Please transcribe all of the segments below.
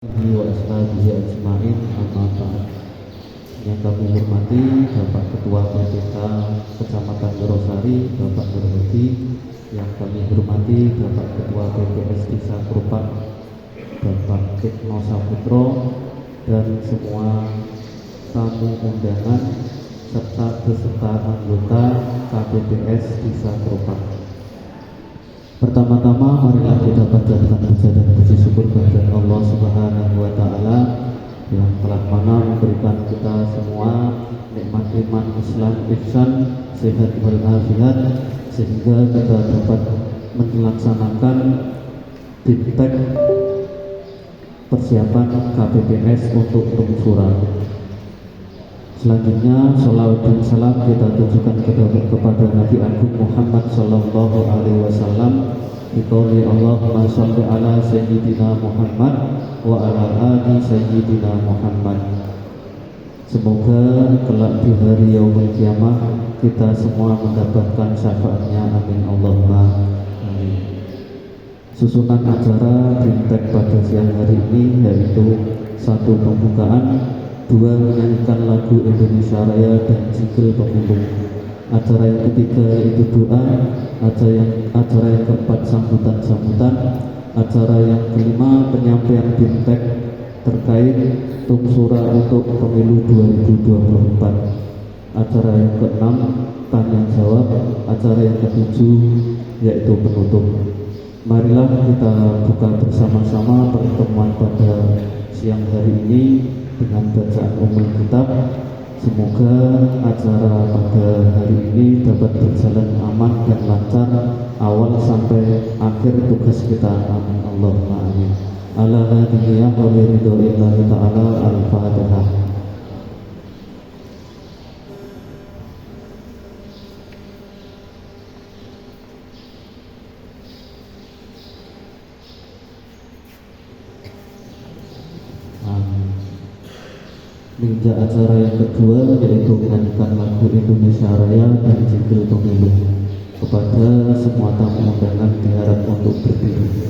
Wa ashabihi ajma'in amma ba'd. Yang kami hormati Bapak Ketua PPK Kecamatan Rosari, Bapak Nurhadi. Yang kami hormati Bapak Ketua PPS Desa Krupak, Bapak Tikno Saputro, dan semua tamu undangan serta beserta anggota KPPS Desa Krupak. Pertama-tama marilah kita panjatkan puja dan puji syukur kepada Allah Subhanahu wa taala yang telah mana memberikan kita semua nikmat iman, Islam, ihsan, sehat walafiat sehingga kita dapat melaksanakan diptek persiapan KPPS untuk Tungsura. Selanjutnya sholawat dan salam kita tujukan kepada Nabi Agung Muhammad Sallallahu Alaihi Wasallam. Biqauli Allahumma sholli ala Sayyidina Muhammad wa ala ali Sayyidina Muhammad. Semoga kelak di hari yaumul kiamah kita semua mendapatkan syafaatnya, amin Allahumma amin. Susunan acara diptek pada siang hari ini yaitu 1. Pembukaan, 2. Menyanyikan lagu Indonesia Raya dan jingle pemilu. Acara yang ketiga yaitu doa. Acara yang keempat sambutan-sambutan. Acara yang kelima penyampaian diptek terkait Tungsura untuk pemilu 2024. Acara yang keenam tanya jawab. Acara yang ketujuh yaitu penutup. Marilah kita buka bersama-sama pertemuan pada siang hari ini dengan bacaan umum kitab. Semoga acara pada hari ini dapat berjalan aman dan lancar awal sampai akhir tugas kita, amin Allahumma amin. Ala hadiyah wa ridhoillahi ta'ala. Al-Fatihah. Hingga acara yang kedua yaitu menyanyikan lagu Indonesia Raya dan jingle pemilu. Kepada semua tamu undangan diharap untuk berdiri.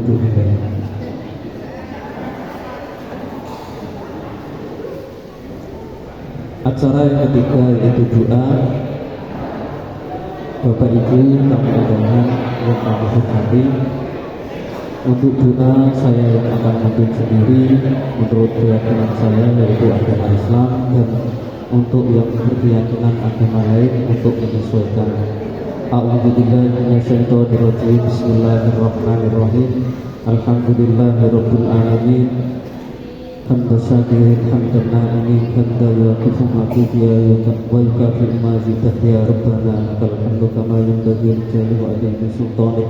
duduk baik. Acara yang ketiga yaitu doa. Bapak Ibu tamu undangan yang kami hormati, untuk doa saya yang akan memimpin sendiri menurut keyakinan saya yaitu agama Islam, dan untuk yang berkeyakinan agama lain untuk menyesuaikan. A'udzubillahi minasyaitonirrajim. Bismillahirrahmanirrahim. Alhamdulillahirabbil alamin. Hamdan syakirin hamdan na'imin hamdan yaqifu ma'kufiya wa yukafi mazidah ya Rabbana lakal hamdu kama yanbaghi li jalali wa adimi sultanik.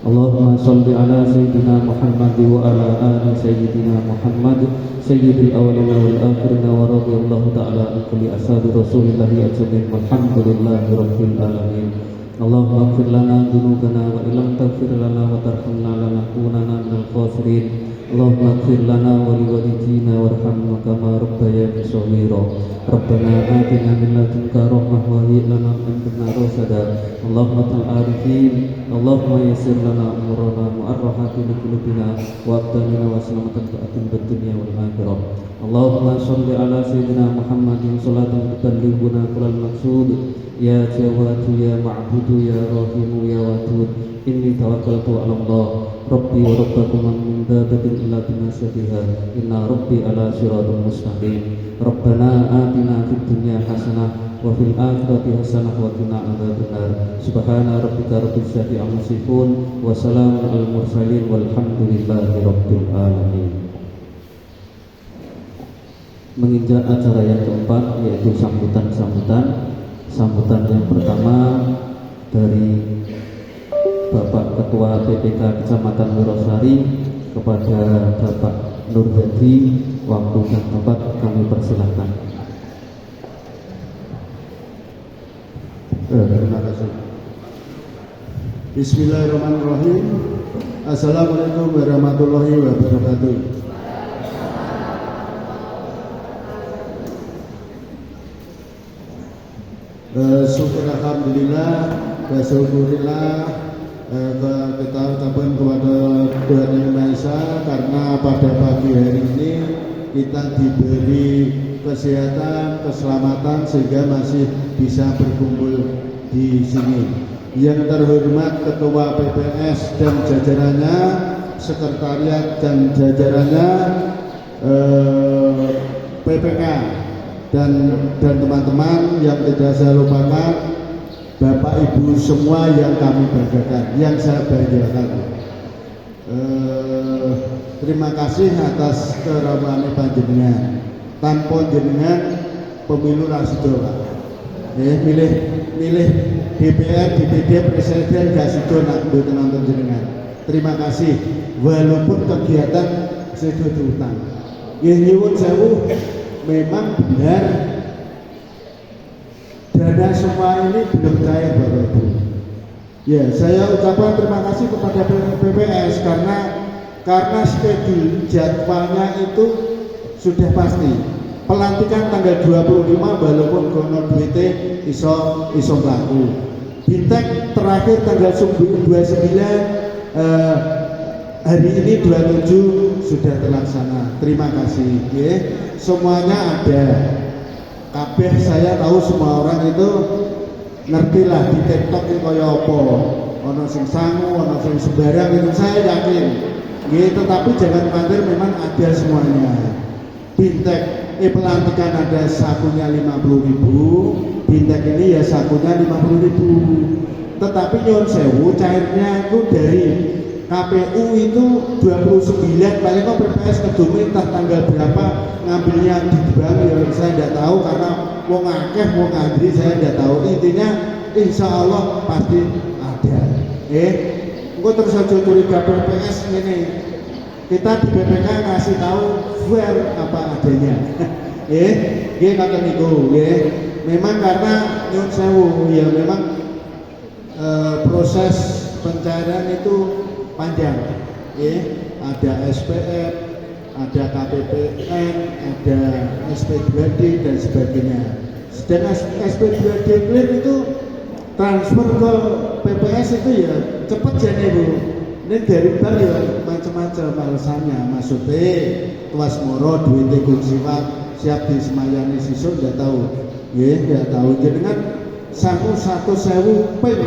Allahumma salli ala Sayyidina Muhammad wa ala ali Sayyidina Muhammad Sayyidil awalina wal akhirina wa radiyallahu ta'ala an kulli ashabi Rasulillahi ajmain walhamdulillahi rabbil alamin. Allahumma ighfir lana dhunubana wa illam taghfir lana wa tarhamna lanakunanna minal khasirin. Allahumma ighfir lana wa liwalidina warhamna kama rabbayani shaghira. Rabbana atina min ladunka rahmah wa hayyi lana min amrina rashada. Allahumma ta'arifin, Allahumma yassir lana umurana mu'arrahati li qulubina wa abdanina wa salamatan fa'atin bid-dunya wal akhirah. Allahumma shalli ala sayyidina Muhammadin salatan tuballighuna kullal maqsud. Ya Jawadu ya Ma'budu ya Rahimu ya Wadud. Inni tawakkaltu ala Allah Rabbi wa Rabbakum min dabatin illa binasatiha. Inna Rabbi ala siratul mustaqim. Rabbana atina fid dunya hasanah wa fil akhirati hasanah wa qina adzabannar. Subhana rabbika rabbil izzati amma yasifun wa salamun alal mursalin walhamdulillahi rabbil alamin. Menginjak acara yang keempat yaitu sambutan yang pertama dari Bapak Ketua PPK Kecamatan Wirosari kepada Bapak Nur Hadi. Waktu dan tempat kami persilahkan. Terima kasih. Bismillahirrahmanirrahim. Assalamualaikum warahmatullahi wabarakatuh. Syukur alhamdulillah wa syukurillah, kita ucapkan kepada Tuhan Yang Maha Esa karena pada pagi hari ini kita diberi kesehatan, keselamatan sehingga masih bisa berkumpul di sini. Yang terhormat Ketua PPS dan jajarannya, sekretariat dan jajarannya, PPK dan teman-teman yang tidak saya lupakan, Bapak Ibu semua yang kami banggakan, yang saya banggakan. Terima kasih atas keramane panjenengan. Tanpa jenengan pemilu rasido Pak. Milih DPR, DPD, presiden gak sido nak nonton jenengan. Terima kasih. Walaupun kegiatan sedo diutang. Nyuwun sewu, memang benar dana semua ini belum cair Bapak Ibu. Ya, saya ucapkan terima kasih kepada PPS karena schedule jadwalnya itu sudah pasti. Pelantikan tanggal 25 walaupun kono duite iso mlaku. Bintek terakhir tanggal 29, hari ini 27 sudah terlaksana. Terima kasih. Ya. Semuanya ada. Kabeh saya tahu semua orang itu ngerti lah di TikTok ini kaya apa. Ono sing sangu, ono sing sembarang, itu saya yakin. Tetapi jangan khawatir, memang ada semuanya. Bintek pelantikan ada sakunya 50.000, bintek ini ya sakunya 50.000. Tetapi nyon sewu cairnya itu dari KPU itu 29, paling kok PPS kedua entah tanggal berapa ngambilnya di bank ya saya tidak tahu, karena wong akeh wong ngantri saya tidak tahu. Intinya insya Allah pasti ada. Engko terus aja curiga PPS ini. Kita di BPK ngasih tahu fair apa adanya. Nggih ngoten niku nggih. Memang karena nyun sewu ya memang proses pencairan itu panjang. Ada SPF, ada KPPN, ada SP2D dan sebagainya. Sedangkan SP2D clear itu transfer ke PPS itu ya cepat jadi Bu. Ini dari bank ya macam-macam alasannya. Maksudnya tuas moro duitnya kunsiwat siap disemayani sisun nggak tahu, ya nggak tahu. Jadi kan saku 100.000 ping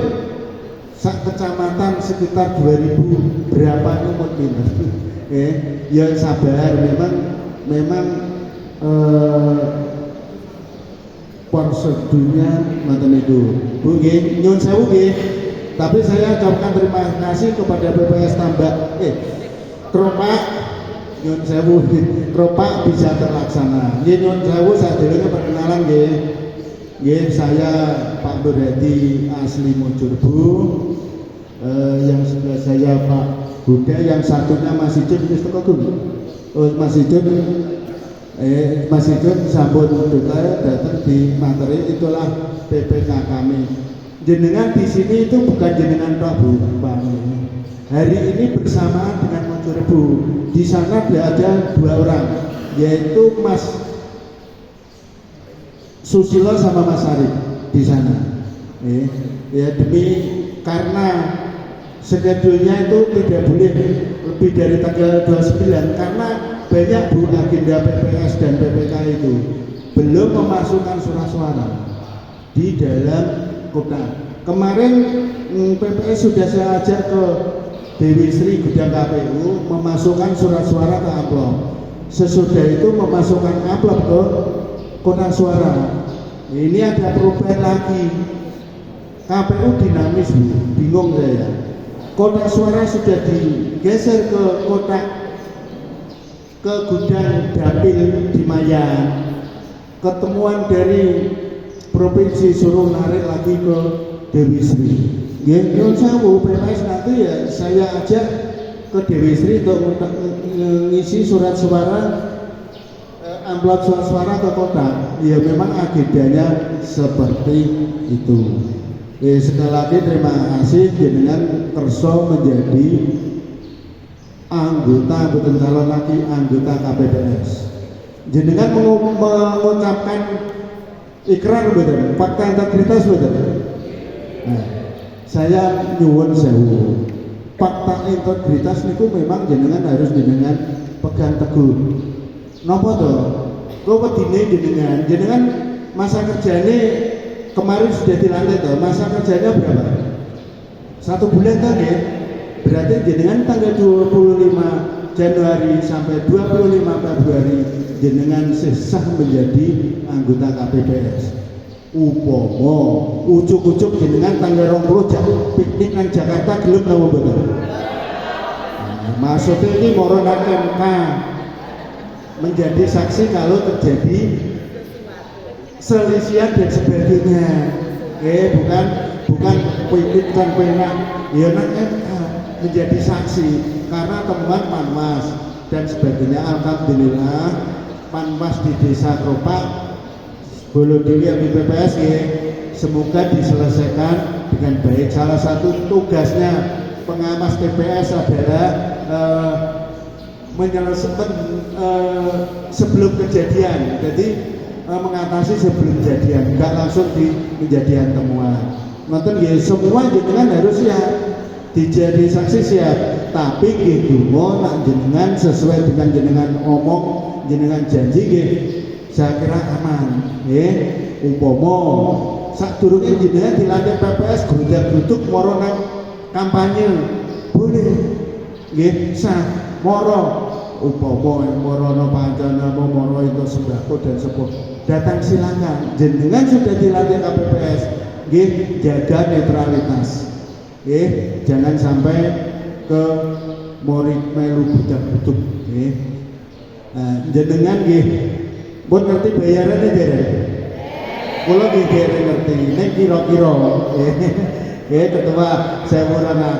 sak kecamatan sekitar 2.000 berapa nyumut pinter. Ya sabar, memang prosedurnya mantan itu. Bu, nyun sewu tapi saya ucapkan terima kasih kepada BPS Tambak Keropak, nyun sewu Keropak bisa terlaksana. Nyun sewu saya dulu perkenalan saya Pak Nur Hadi asli Mojurbu, yang sebelah saya Pak Buda, yang satunya Mas Ijun Mas Ijun sambut duka datang di materi, itulah PPK kami. Jenengan di sini itu bukan jenengan Pak Bupati. Hari ini bersamaan dengan Mojurbu. Di sana ada 2 orang, yaitu Mas Susilo sama Mas Arif di sana. Ya demi karena skedulnya itu tidak boleh lebih dari tanggal 29 karena banyak Bu agenda PPS dan PPK itu belum memasukkan surat suara di dalam kota. Kemarin PPS sudah saya ajak ke Dewi Sri Gudang KPU memasukkan surat suara ke amplop. Sesudah itu memasukkan amplop ke kotak suara. Ini ada perubahan lagi. KPU dinamis, bingung saya. Kotak suara sudah digeser ke kotak ke gudang dapil di Mayan. Ketemuan dari provinsi suruh narik lagi ke Dewi Sri. Nyun sewu PPS nanti ya saya ajak ke Dewi Sri untuk mengisi surat suara amplop surat suara ke kota. Ya memang agendanya seperti itu. Sekali lagi terima kasih jenengan kerso menjadi anggota betul calon lagi anggota KPPS. Jenengan mengucapkan ikrar betul, fakta integritas betul. Nah, saya nyuwun sewu. Fakta integritas niku memang jenengan harus jenengan pegang teguh. Napa to? Kok wedine jenengan masa kerjanya kemarin sudah dilantik toh. Masa kerjanya berapa? 1 bulan kan ya? Berarti jenengan tanggal 25 Januari sampai 25 Februari jenengan sesah menjadi anggota KPPS. Upomo ucuk-ucuk jenengan tanggal 20 piknik nang Jakarta gelem napa mboten? Maksudnya ini moronan MK menjadi saksi kalau terjadi selisihan dan sebagainya. Bukan piknik dan penak ya nang MK menjadi saksi karena temuan Panwas dan sebagainya. Alhamdulillah Panwas di Desa Keropak Bolodili yang PPS semoga diselesaikan dengan baik. Salah satu tugasnya pengawas TPS adalah menyelesaikan sebelum kejadian. Jadi mengatasi sebelum kejadian, enggak langsung di kejadian temuan. Nonton semua jenengan harus siap, dijadi saksi siap. Tapi donga nak jenengan sesuai dengan jenengan omong, jenengan janji saya kira aman. Umpama sadurunge jenengan dilantik PPS grudak-gruduk moro nang kampanye boleh sah moro umpama moro pancana moro itu sembako dan sepuh datang silakan. Jenengan sudah dilantik KPPS jaga netralitas, jangan sampai ke mori melu grudak-gruduk. Jenengan pun ngerti bayarannya derek. Kalau derek ngerti, ini kira-kira. Ketua saya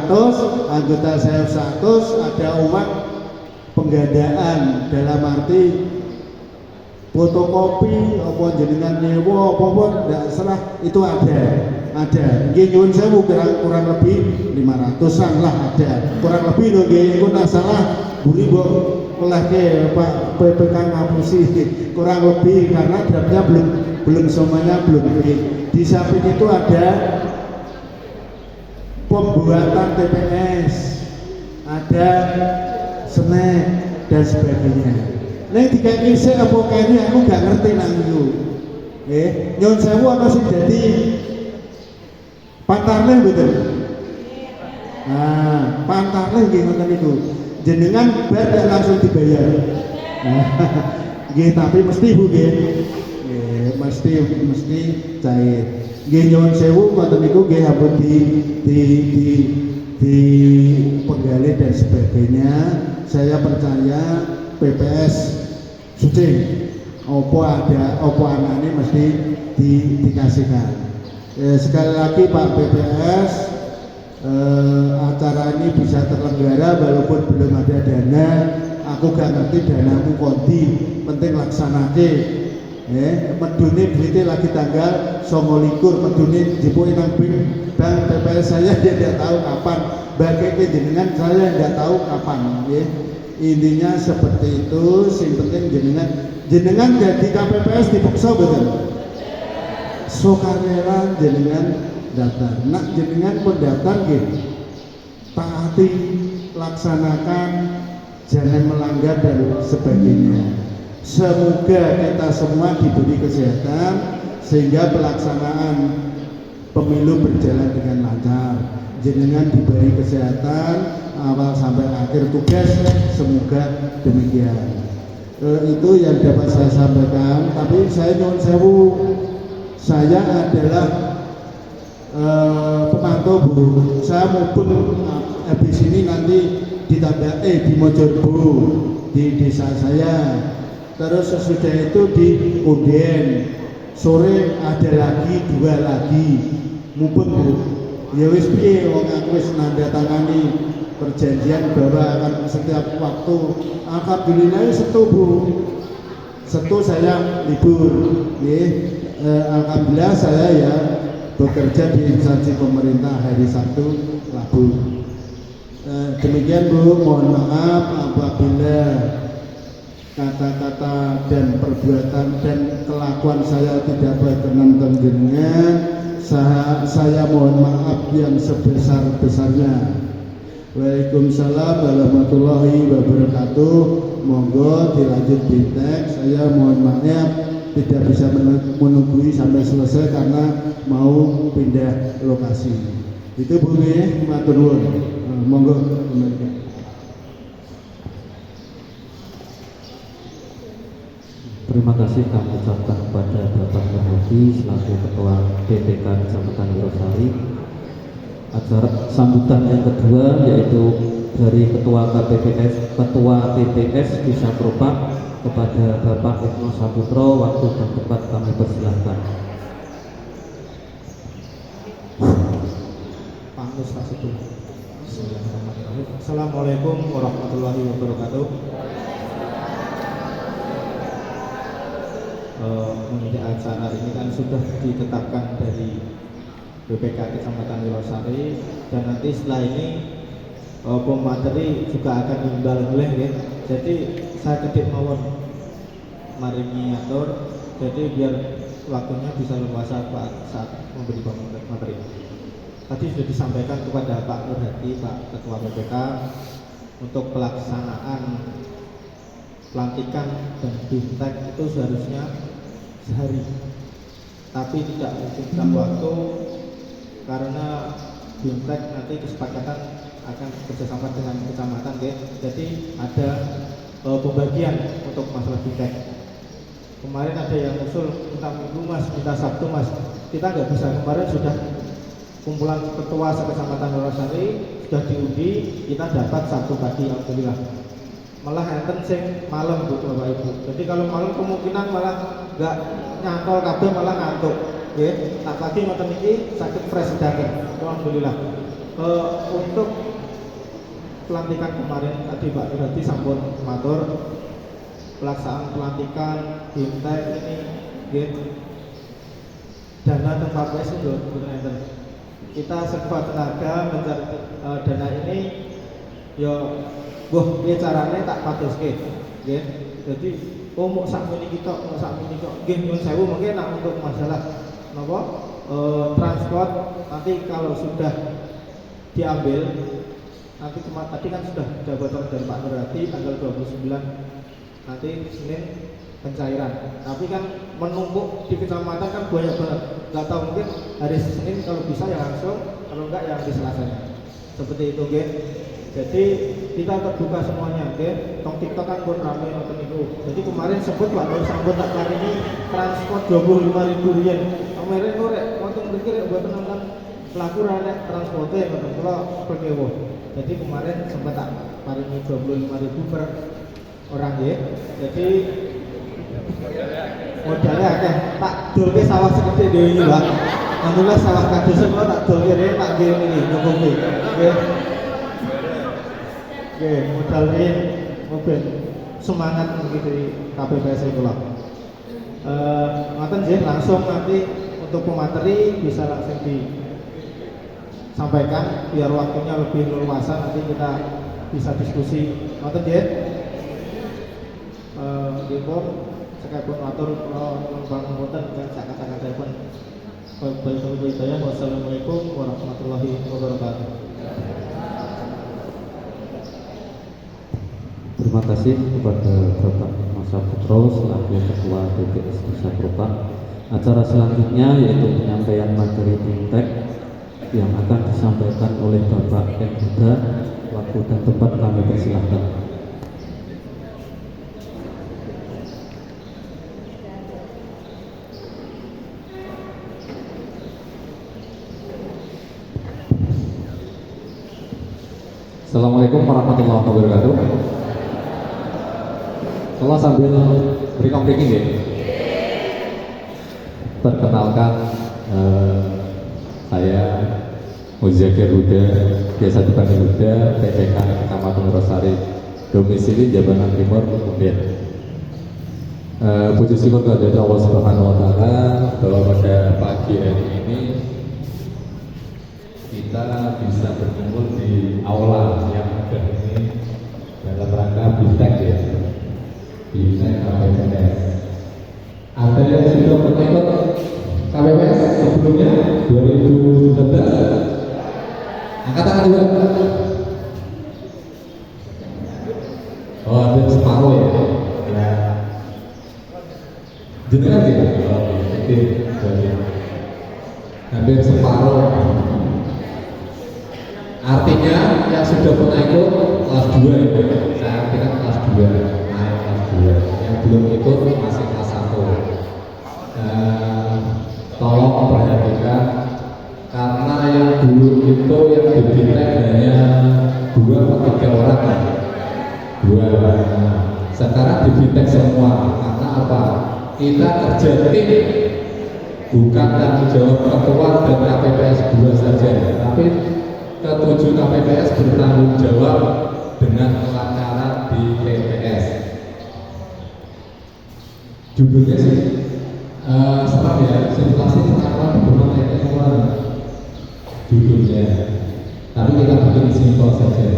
200, anggota saya 100, ada uang penggandaan dalam arti fotokopi, apa jenengan nyewa, apa tidak salah itu ada. Nyuwun sewu kurang lebih 500-an lah ada. Kurang lebih loh itu tidak salah. Buri oleh Pak PPK ngapusi kurang lebih karena draftnya belum semuanya belum. Di samping itu ada pembuatan TPS ada snack dan sebagainya. Nek dikaki sik apa kene aku gak ngerti nang niku. Nggih, nyuwun sewu ana sing dadi pantarle mboten. Nah, pantarle nggih ngoten niku. Jenengan bar dan langsung dibayar. Nah, nggih tapi mesti Bu nggih. Nggih, mesti cair. Nggih nyuwun sewu ngoten niku nggih ampun di penggali dan sebagainya. Saya percaya PPS sucing opo anane mesti dikasihkan. Sekali lagi Pak PPS, acara ini bisa terlenggara walaupun belum ada dana. Aku gak ngerti danamu kondi, penting laksanake. Medune duitnya lagi tanggal 29, medune dipuki nang bank PPS saya dia tidak tahu kapan, bagi jenengan saya tidak tahu kapan. Intinya seperti itu. Sing penting jenengan jadi KPPS dipaksa betul. Sokarela jenengan daftar. Nak jenengan mendaftar gitu, taati, laksanakan, jangan melanggar dan sebagainya. Semoga kita semua diberi kesehatan sehingga pelaksanaan pemilu berjalan dengan lancar. Jenengan diberi kesehatan awal sampai akhir tugas, semoga demikian. Itu yang dapat saya sampaikan. Tapi saya nyuwun sewu, saya adalah pemantau Bu. Saya maupun habis ini nanti ditambah di Mojorbo, di desa saya. Terus sesudah itu di Unden, sore ada lagi 2 lagi. Mumpun Bu, ya wis piye wong aku wis nandatangani perjanjian bahwa akan setiap waktu. Alhamdulillah Setu Bu, Setu saya libur. Alhamdulillah saya ya bekerja di instansi pemerintah hari Sabtu, Rabu. Demikian Bu, mohon maaf apabila kata-kata dan perbuatan dan kelakuan saya tidak berkenan dengan saya mohon maaf yang sebesar-besarnya. Waalaikumsalam warahmatullahi wabarakatuh. Monggo dilanjut di teks. Saya mohon maaf tidak bisa menunggui sampai selesai karena mau pindah lokasi. Itu Bu nggih, matur nuwun. Monggo kembali. Terima kasih kami ucapkan kepada Bapak Nurhadi selaku Ketua PPK Kecamatan Wirosari. Acara sambutan yang kedua yaitu dari Ketua PPS Desa Keropak kepada Bapak Ibnu Saputro. Waktu dan tempat kami persilahkan. Pak Nusrasitu. Assalamualaikum warahmatullahi wabarakatuh. Mengenai acara ini kan sudah ditetapkan dari BPK Kecamatan Wirosari, dan nanti setelah ini pemateri juga akan imbal boleh ya. Jadi saya ketik mawon maringi atur, jadi biar waktunya bisa leluasa saat memberi materi. Tadi sudah disampaikan kepada Pak Nurhadi, Pak Ketua BPK, untuk pelaksanaan pelantikan dan bimtek itu seharusnya sehari, tapi tidak memungkinkan waktu karena bimtek nanti kesepakatan akan kerjasama dengan kecamatan ya. Jadi ada pembagian untuk masalah bimtek. Kemarin ada yang usul minta minggu Mas, minta Sabtu Mas, kita nggak bisa. Kemarin sudah kumpulan ketua sekecamatan Wirosari sudah diundi, kita dapat Sabtu pagi, alhamdulillah. Malah enten sing malam Bu Bapak Ibu. Jadi kalau malam kemungkinan malah nggak nyantol kabeh, malah ngantuk. Nggih, tak pagi ngoten iki sakit fresh daging. Alhamdulillah. Untuk pelantikan kemarin tadi Pak Nurhadi sampun matur pelaksanaan pelantikan bimtek ini nggih. Dana tempat wis enten. Kita sekuat tenaga mencari dana ini yo. Wah, piye carane tak patuske, nggih. Jadi mau sak meniki tok, nggih nyuwun sewu mungkin nak untuk masalah napa transport nanti kalau sudah diambil nanti tadi kan sudah bocoran dari Pak Nurhadi tanggal 29 nanti Senin pencairan. Tapi kan menumpuk di kecamatan kan banyak banget. Nggak tahu, mungkin hari Senin kalau bisa ya langsung, kalau enggak yang di Selasanya. Seperti itu, gen. Jadi kita terbuka semuanya, gen. Tong TikTok kan pun ramai nonton itu. Jadi kemarin sebut Pak Nur sambut tak kali ini transport 25.000 rian. Kemarin korek nonton berkira buat nonton pelaku rane transportnya nonton kalau perkewo. Jadi kemarin sempat tak paringi 25.000 per orang ya. Jadi modalnya akeh. Tak dolke sawah segede dhewe iki, Pak. Alhamdulillah sawah kadosen kok tak dolke dhewe tak ngirim iki nyokoke. Nggih. Nggih, modalnya mobil semangat begitu di KPPS itu lah. Ngoten nggih, langsung nanti untuk pemateri bisa langsung disampaikan biar waktunya lebih leluasa, nanti kita bisa diskusi. Ngoten nggih. Nggih, sekalian atur Bang Mboten dan sak kata-kata pun. Wassalamualaikum warahmatullahi wabarakatuh. Terima kasih kepada Bapak Mas Saputro selaku Ketua DPS Desa Propak. Acara selanjutnya yaitu penyampaian materi Bimtek yang akan disampaikan oleh Bapak M. Huda. Waktu dan tempat kami persilahkan. Assalamualaikum warahmatullahi wabarakatuh. Kalau sambil breaking ya. Perkenalkan, saya Muzakir Huda, biasa dipanggil Huda, PPK Kecamatan Rosari, domisili Jabanan Timur, kemudian puji syukur kepada Allah Subhanahu Wa Taala bahwa pada pagi hari ini kita bisa berkumpul di aula yang ada ini dalam rangka Bimtek ya, Bimtek KPPS. Ada yang sudah pernah ikut KPPS sebelumnya 2019? Angkat tangan juga. Oh, ada separuh ya. Ya. Jenengan tidak? Oh, hampir separuh. Artinya yang sudah pernah ikut kelas 2 ya. Saya artikan kelas 2, naik kelas 2. Yang belum ikut masih kelas 1. Tolong perhatikan, karena yang dulu itu yang di Bimtek hanya 2 atau 3 orang kan? 2. Sekarang di Bimtek semua. Karena apa? Kita kerja tim, bukan tanggung jawab ketua dan KPPS 2 saja, tapi ke-7 KPPS bertanggung jawab dengan acara di TPS. Judulnya sih serap ya, simulasi penerapan hubungan TPS judulnya, tapi kita bikin simpel saja.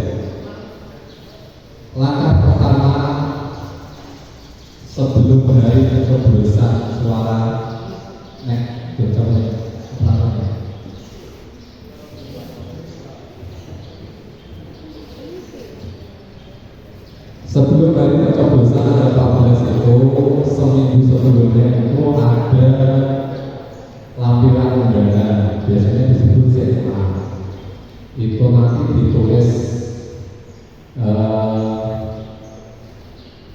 Langkah pertama sebelum hari pencoblosan suara sebelum hari pencoblosan 14 itu, seminggu sebelumnya itu ada lampiran undangan, biasanya disebut CMA. Itu nanti ditulis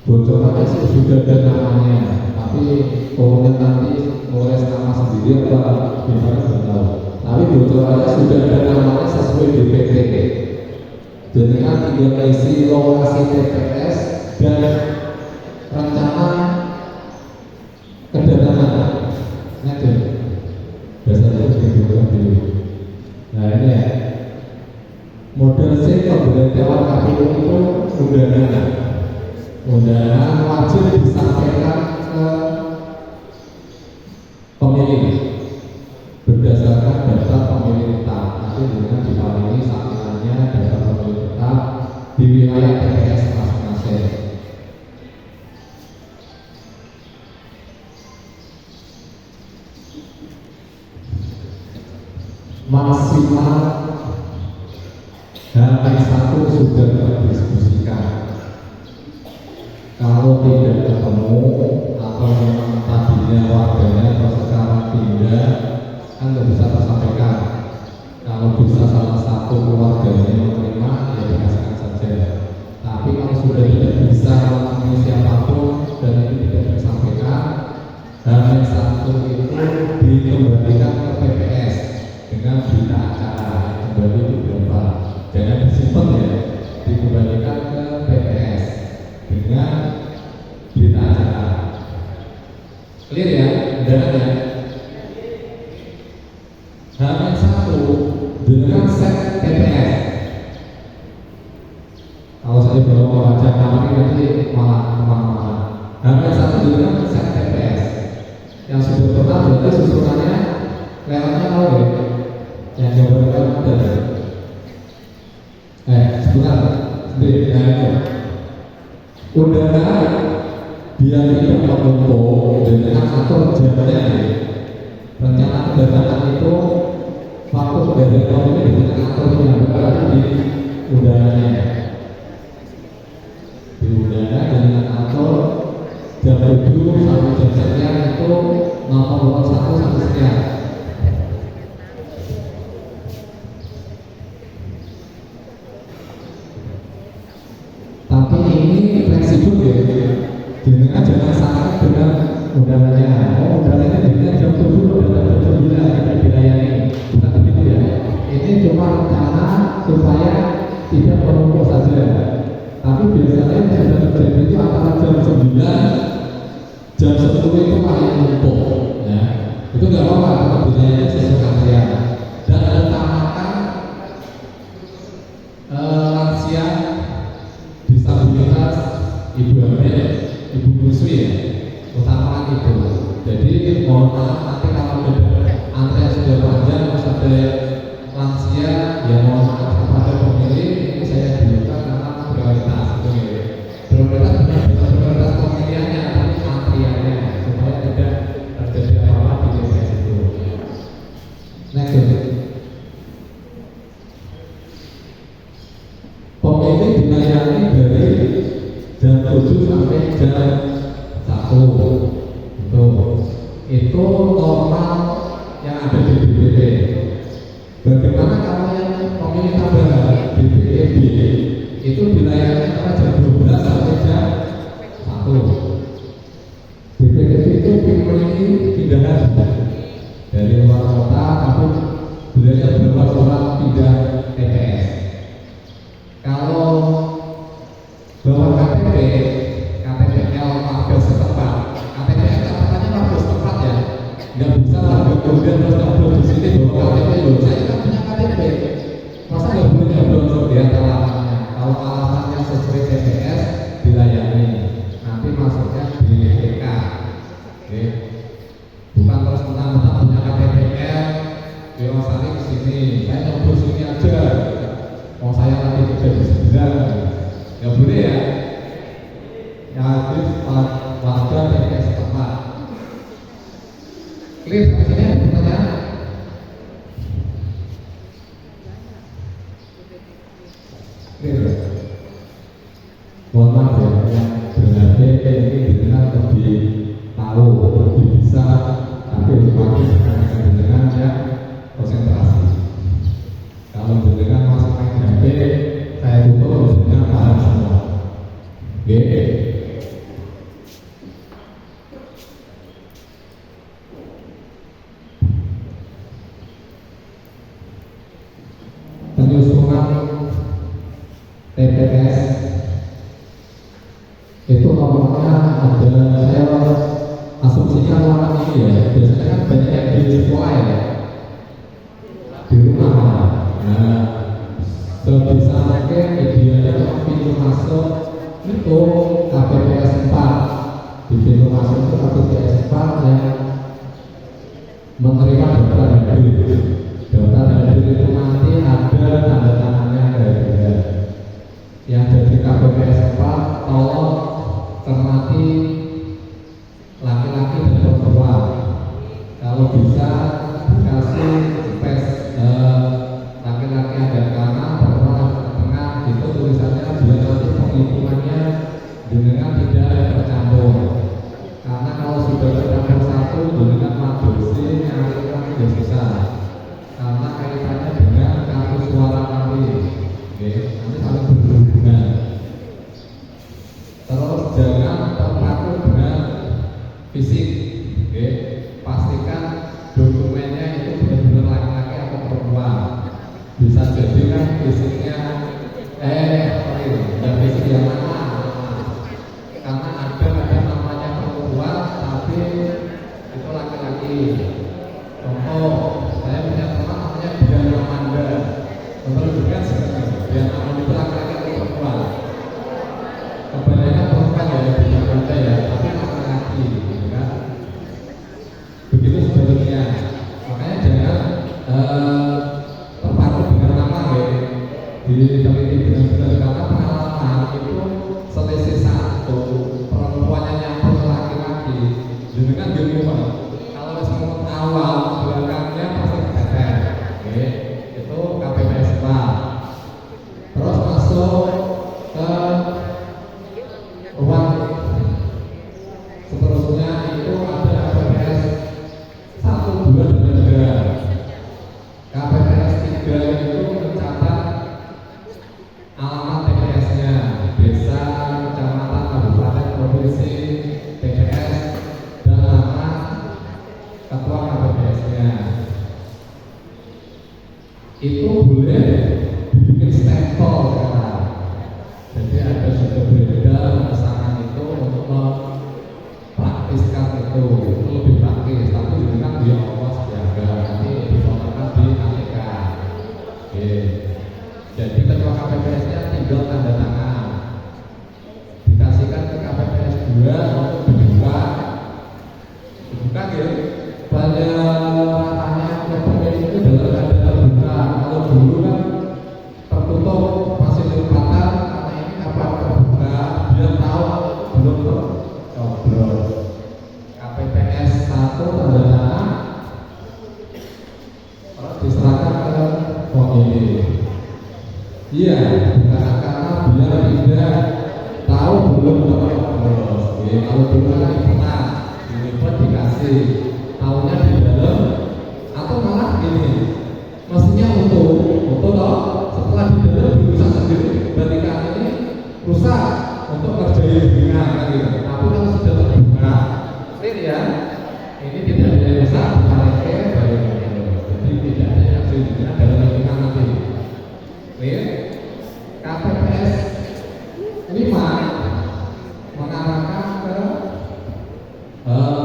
bocorannya sih sudah ada namanya, tapi kemudian nanti nulis nama sendiri apa gimana belum tahu. Tapi bocorannya sudah ada namanya sesuai DPT. Jadi kan tinggal isi lokasi TPS dan rencana kedatangan. Nanti biasanya dibuat dulu. Nah ini ya, model C pemberitahuan KPU itu undangan wajib disampaikan ke pemilih berdasarkan data pemilih tetap. Nanti dengan diparingi sampingannya data pemilih tetap di wilayah TPS masing-masing. Maksimal H H-1 sudah terdiskusikan. Kalau tidak ketemu atau memang tadinya warganya atau sekarang pindah, kan nggak bisa tersampaikan. Kalau bisa salah satu keluarganya yang menerima, ya dikasihkan saja. Tapi kalau sudah tidak bisa melalui siapapun dan itu tidak tersampaikan, H-1 itu dikembalikan ke PPS dengan berita acara. Kembali itu berapa? Jangan disimpan ya, dikembalikan ke PPS dengan berita acara. Clear ya? Dengar ya? H-1 dengan set PPS. Kalau saya belum membaca kamar nanti malah kemana-mana. H-1 dengan set PPS. Yang sudah pernah berarti susunannya lewatnya tahu ya? Yang gambarkan ada. Sebentar, undangan biar tidak menumpuk dengan atur jamnya. Rencana undangan itu waktu dari tahun ini dengan aturnya berada di undangannya. Di undangan dengan atur jam 7 sampai jam sekian itu nomor 1 sampai sekian. Tapi ini fleksibel ya, jangan sampai dengan undangannya. Undangannya dengan jam 7 dan jam 9 tidak dilayani, bukan begitu ya. Ini cuma rencana supaya tidak menumpuk saja. Tapi biasanya yang sudah terjadi itu antara jam 9, jam 10 itu paling numpuk. Ya, itu nggak apa-apa kalau bilayanya sesuai antrian. Dan utamakan lansia, disabilitas, ibu hamil, ibu menyusui ya, utamakan itu. Jadi mohon maaf nanti kalau antrian sudah panjang, terus ada lansia, ya mohon maaf kepada pemilih ini saya dulukan karena prioritas. Prioritas bukan prioritas pemilihannya, tapi antriannya supaya tidak terjadi apa-apa di TPS itu. Next. Pemilih dilayani dari jam 7 sampai jam 1. Itu normal yang ada di BPP. Bagaimana kalau yang pemilih tambahan BPP itu dilayani antara jam 12 sampai jam 1. BPP itu memiliki pindahan dari luar kota, tapi beliau beberapa orang pindah TPS. Kalau bawa KTP, KTPL warga setempat, KTPL katakannya warga setempat ya, nggak bisa warga kemudian terus di sini bawa KTP loh. Saya kan punya KTP, masa nggak boleh nyobrol di antara alamatnya? Kalau alamatnya sesuai TPS dilayani, nanti masuknya di PK. Oke, bukan terus mentang-mentang punya KTPL, di Rosari ke sini, saya nyobrol sini aja. Mau saya nanti kerja di sebelah, ya boleh ya. Ya harus warga TPS setempat. Clear sampai sini ada pertanyaan? Clear. Mohon maaf ya, yang berarti ini dengan lebih tahu, lebih bisa, tapi makin dengan ya konsentrasi. Kalau dengan masuk HP, saya tutup biasanya paham semua. Oke. Penyusunan TPS itu nomornya ada, saya asumsikan orang ini ya, biasanya kan banyak yang di sekolah ya, di rumah. Nah, sebisa mungkin idealnya pintu masuk itu KPPS 4. Di pintu masuk itu KPPS 4 yang menerima daftar hadir. Daftar hadir itu nanti ada tanda tangannya ada. Yang jadi KPPS 4 tolong cermati laki-laki dan perempuan. Kalau bisa dikasih space laki-laki ada kanan, perempuan ada tengah. fisik, oke. Pastikan dokumennya itu benar-benar laki-laki atau perempuan. Bisa jadi kan fisiknya dan fisik yang mana? Karena ada namanya perempuan tapi itu laki-laki. Contoh, saya punya teman namanya Diana Amanda. Menunjukkan sebenarnya Diana Amanda itu laki-laki atau perempuan. Kebanyakan perempuan ya di Jakarta ya, tapi laki-laki, gitu kan? Begitu sebenarnya. Makanya jangan terpaku dengan nama ya. Diteliti benar-benar karena pengalaman itu selisih satu perempuannya nyampur laki-laki. Jadi kan gini Pak, kalau semua awal belakangnya pasti keren, oke? Itu KPPS Pak. Terus masuk ke ruang seterusnya itu ada KPPS 1, 2, dan 3. KPPS 3 itu mencatat alamat TPS-nya, desa, kecamatan, kabupaten, provinsi, TPS, dan nama ketua KPPS-nya. Itu boleh dibikin stempel sekarang. Jadi ada sudah beredar pemesanan itu untuk mempraktiskan itu lebih praktis, tapi ini kan dia awas jaga nanti difotokan di ATK. Oke. Jadi ketua KPPS-nya tinggal tanda tangan, dikasihkan ke KPPS 2 untuk dibuka ya. Pada katanya KPPS itu dalam keadaan terbuka. Kalau dulu kan tertutup masih lipatan, karena ini apa terbuka, biar tahu belum tercoblos. KPPS 1 tanda tangan, diserahkan ke komite. Iya, karena biar tidak tahu belum tercoblos. Kalau dulu kan pernah dilipet dikasih, tahunya di dalam, atau malah gini, mestinya utuh toh, setelah di dalam dirusak sendiri, berarti kan ini rusak untuk kerjain dengan kan gitu. Tapi kalau sudah terbuka, clear ya, ini tidak ada yang rusak, jadi tidak ada yang terjadi dalam lingkungan nanti. Clear? KPPS 5 mengarahkan ke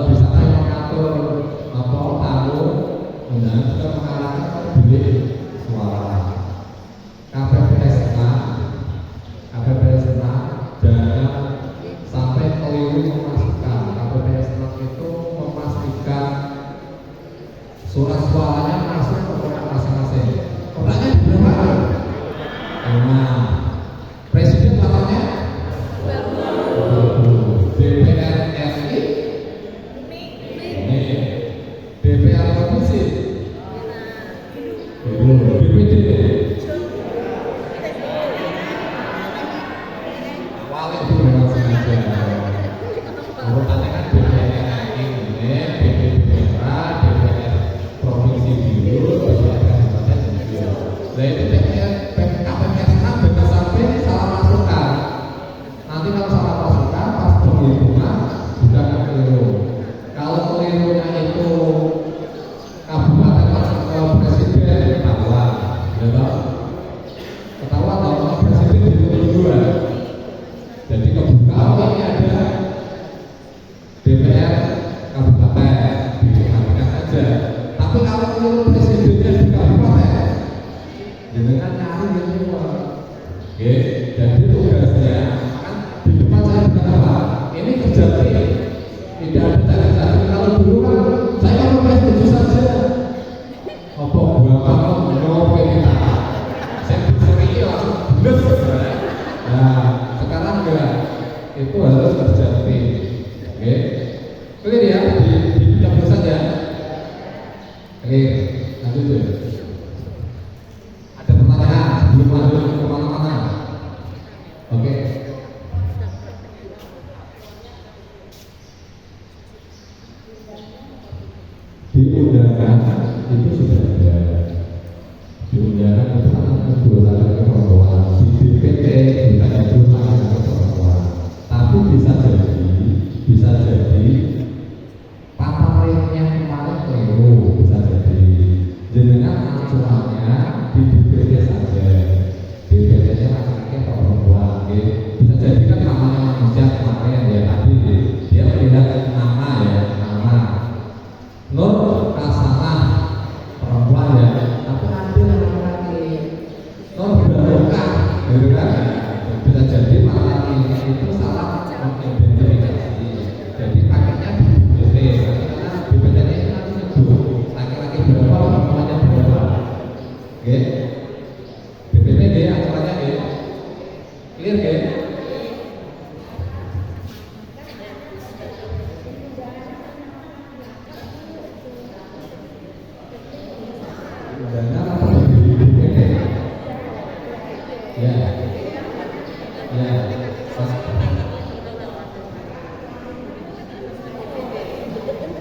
bisa mengatur tamu, dan juga mengarahkan ke bilik suara. KPPS 6 jangan sampai keliru memasukkan. KPPS 6 itu memastikan surat suaranya masuk ke kotak masing-masing. Kotaknya di berapa? Nah, presiden katanya DPR RI, DPR provinsi, DPD, wali itu memang sengaja. Urutannya kan DPR RI, DPR provinsi dulu, DPR kabupaten dulu. Nah itu KPPS 6 jangan sampai salah masukkan. Nanti kalau salah masukkan pas penghitungan sudah keliru. Kalau kelirunya itu kabupaten presiden ketahuan, ketahuan kalau presiden itu 2. Jadi kebuka ini ada DPR kabupaten diingatkan aja. Tapi kalau keliru presidennya di kabupaten, dengan nyari yang luar. Oke, jadi tugasnya kan di depan saya berkata, ini kerja tim, tidak ada tanda-tanda. Kalau dulu kan saya mau setuju saja. Apa gua mau ngopi kita? Saya bisa langsung bener. Nah, sekarang enggak. Itu harus kerja tim. Oke, clear ya? Di saja. Oke, lanjut ya. Ada pertanyaan sebelum lanjut kemana-mana? Oke. Di undangan itu sudah ada. Di undangan itu ada 2 kali perempuan. Di DPT kita ada 2 kali perempuan. Tapi bisa jadi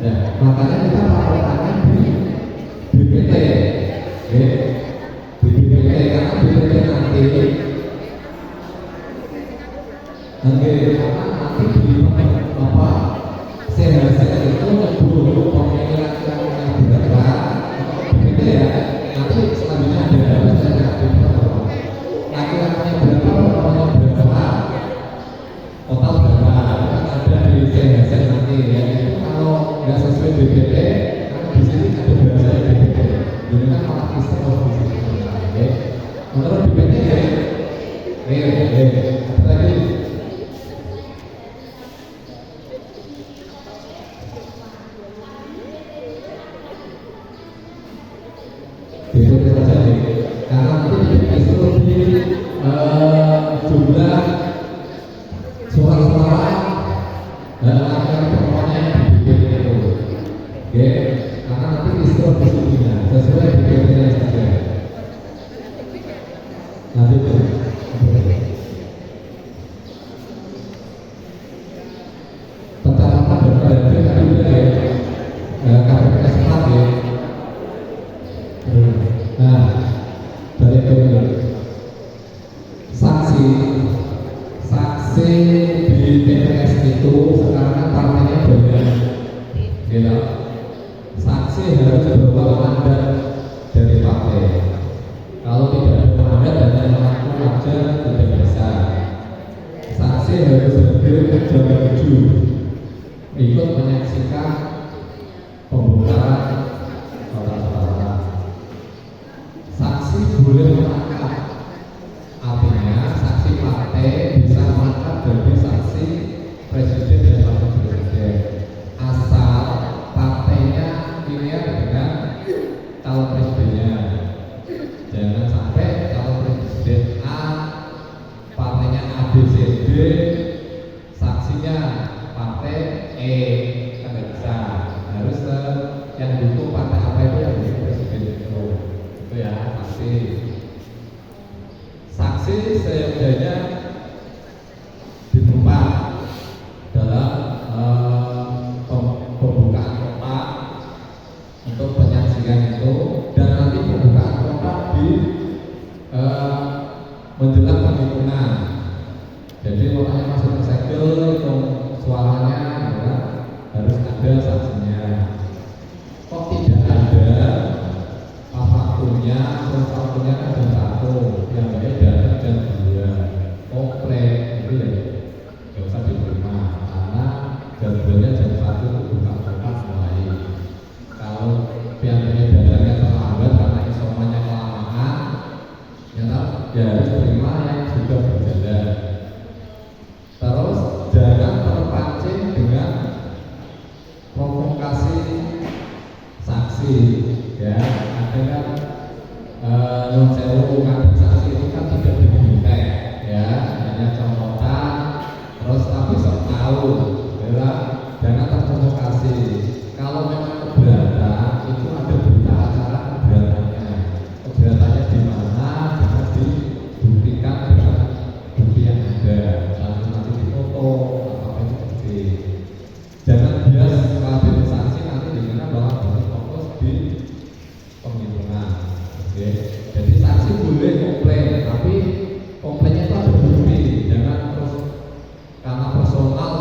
Nah, makanya kita patokannya di BPT, ya. Di BPT karena BPT nanti di apa seharusnya itu sebelum pemikiran yang berat BPT ya. Nanti selanjutnya ada laki-lakinya berapa total berapa ada di CHZ nanti ya. Kalau nggak sesuai BPT karena di sini ada bahasa BPT jadi kan malah kisah ya. Menurut BPT ya apa lagi BPT saja nih karena nanti itu di jumlah suara-suara dan akan pokoknya di BPT itu, oke? Karena nanti distribusinya sesuai BPT saja. Lanjut tuh. Pencatatan dan KDP tadi udah ya, KPPS 4 ya. Nah, balik ke saksi di TPS itu sekarang partainya banyak, gitu. Saksi harus berbawa mandat dari partai. Kalau tidak ada mandat dan mengaku aja tidak bisa. Saksi harus hadir ke jam 7 ikut menyaksikan pembongkaran kotak-kotak. Saksi boleh menangkap, artinya saksi partai bisa menangkap dari saksi presiden dan wakil presiden asal partainya pilihan dengan calon presidennya. Jangan sampai calon presiden A partainya ABCD saksinya partai E, kan nggak bisa. Harus yang dukung partai apa itu yang dukung presiden itu ya saksi. Saksi seyogyanya ditempat dalam pembukaan kotak untuk penyaksian itu dan nanti pembukaan kotak di menjelang penghitungan. Jadi kotaknya masuk ke segel, hitung suaranya ya, harus ada saksinya. Kok tidak ada fakturnya, terus fakturnya kan ada satu, yang baik datang jam 2 komplain itu ya nggak usah diterima karena jadwalnya jam 1 buka kotak mulai. Kalau pihak-pihak datangnya terlambat karena isomannya kelamaan ya harus terima yang sudah berjalan. Terus jangan terpancing dengan provokasi saksi ya. Ada kan non sewu kadang saksi itu kan tidak diminta ya, hanya contohan terus tapi sok tahu ya, jangan terprovokasi. Kalau memang keberatan itu ada berita acara keberatannya. Keberatannya di mana bisa dibuktikan dengan bukti yang ada, nanti difoto apa itu bukti. Jangan bias kalau saksi nanti dengan bahwa fokus di penghitungan. Oke. Jadi saksi boleh komplain, tapi komplainnya itu ada bukti. Jangan terus karena personal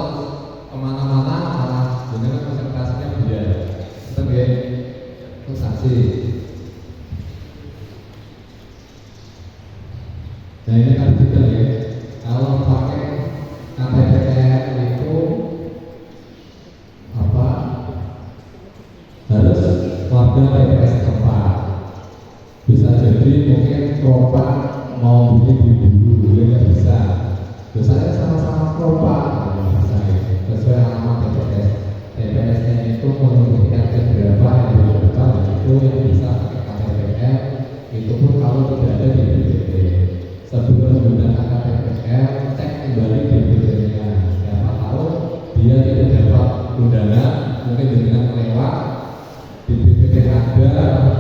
kemana-mana malah dengan konsentrasinya biar. Betul ya? Itu saksi. Nah ini kan juga ya. Kalau pakai KTPR itu apa? Harus warga TPS tempat. Bisa jadi mungkin korban mau bikin dulu nggak bisa. Terus saya sama-sama korban nggak bisa ya. Sesuai alamat TPS. TPS-nya itu memiliki RT berapa yang dibutuhkan itu yang bisa pakai KTPR. Itu pun kalau tidak ada di BPT. Sebelum menggunakan KTPR, cek kembali BPT-nya. Siapa tahu dia tidak dapat undangan, mungkin dengan lewat di BPT ada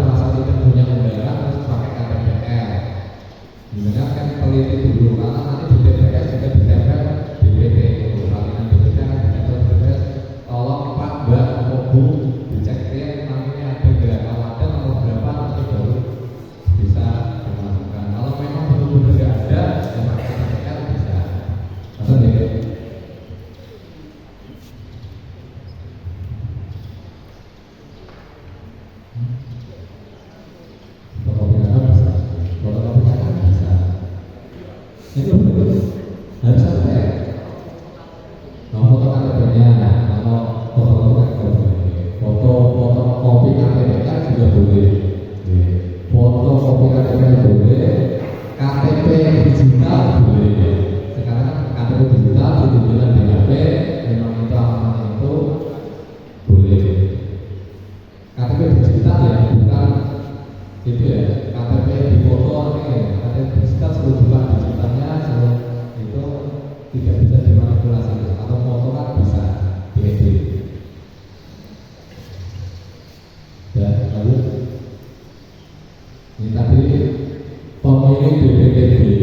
itu harus ada. Kalau foto KTP-nya, kalau foto kan juga boleh. Foto kopi KTP kan juga boleh. Foto kopi KTP boleh. KTP digital boleh. Sekarang KTP digital ditunjukkan di HP, memang itu alamatnya itu boleh. KTP digital ya, bukan itu ya. KTP di foto ini, KTP digital seluruh jumlah digitalnya seluruh itu tidak bisa dimanipulasi. Atau foto kan bisa diedit. Ya, lalu ini tadi pemilih BPPB,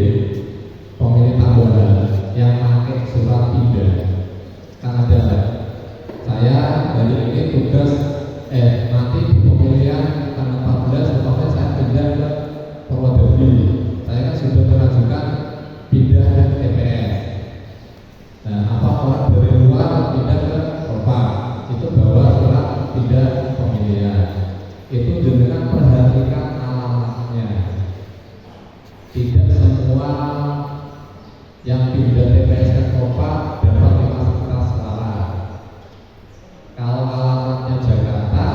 pemilih tambahan yang pakai surat pindah kan ada. Saya hari ini tugas nanti di pemilihan tanggal 14 Oktober saya pindah ke Purwodadi. Saya kan sudah mengajukan pindah TPS. Nah, apa orang dari luar pindah ke Eropa itu bawa surat pindah pemilihan. Itu dengan perhatikan alamatnya. Tidak semua yang pindah TPS ke Eropa dapat fasilitas sekolah. Kalau alamatnya Jakarta,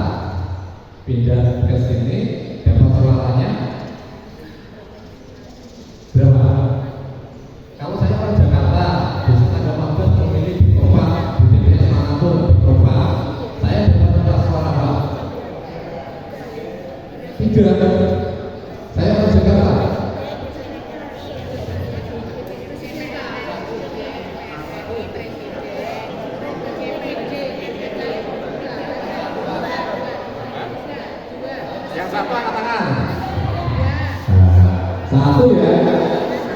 pindah ke sini dapat suaranya berapa? Kalau saya orang Jakarta, bisa tanggal 14 memilih di Eropa, di TPS manapun di Eropa, saya dapat suara berapa? 3. Saya orang Jakarta. Yang satu angkat tangan. Satu ya,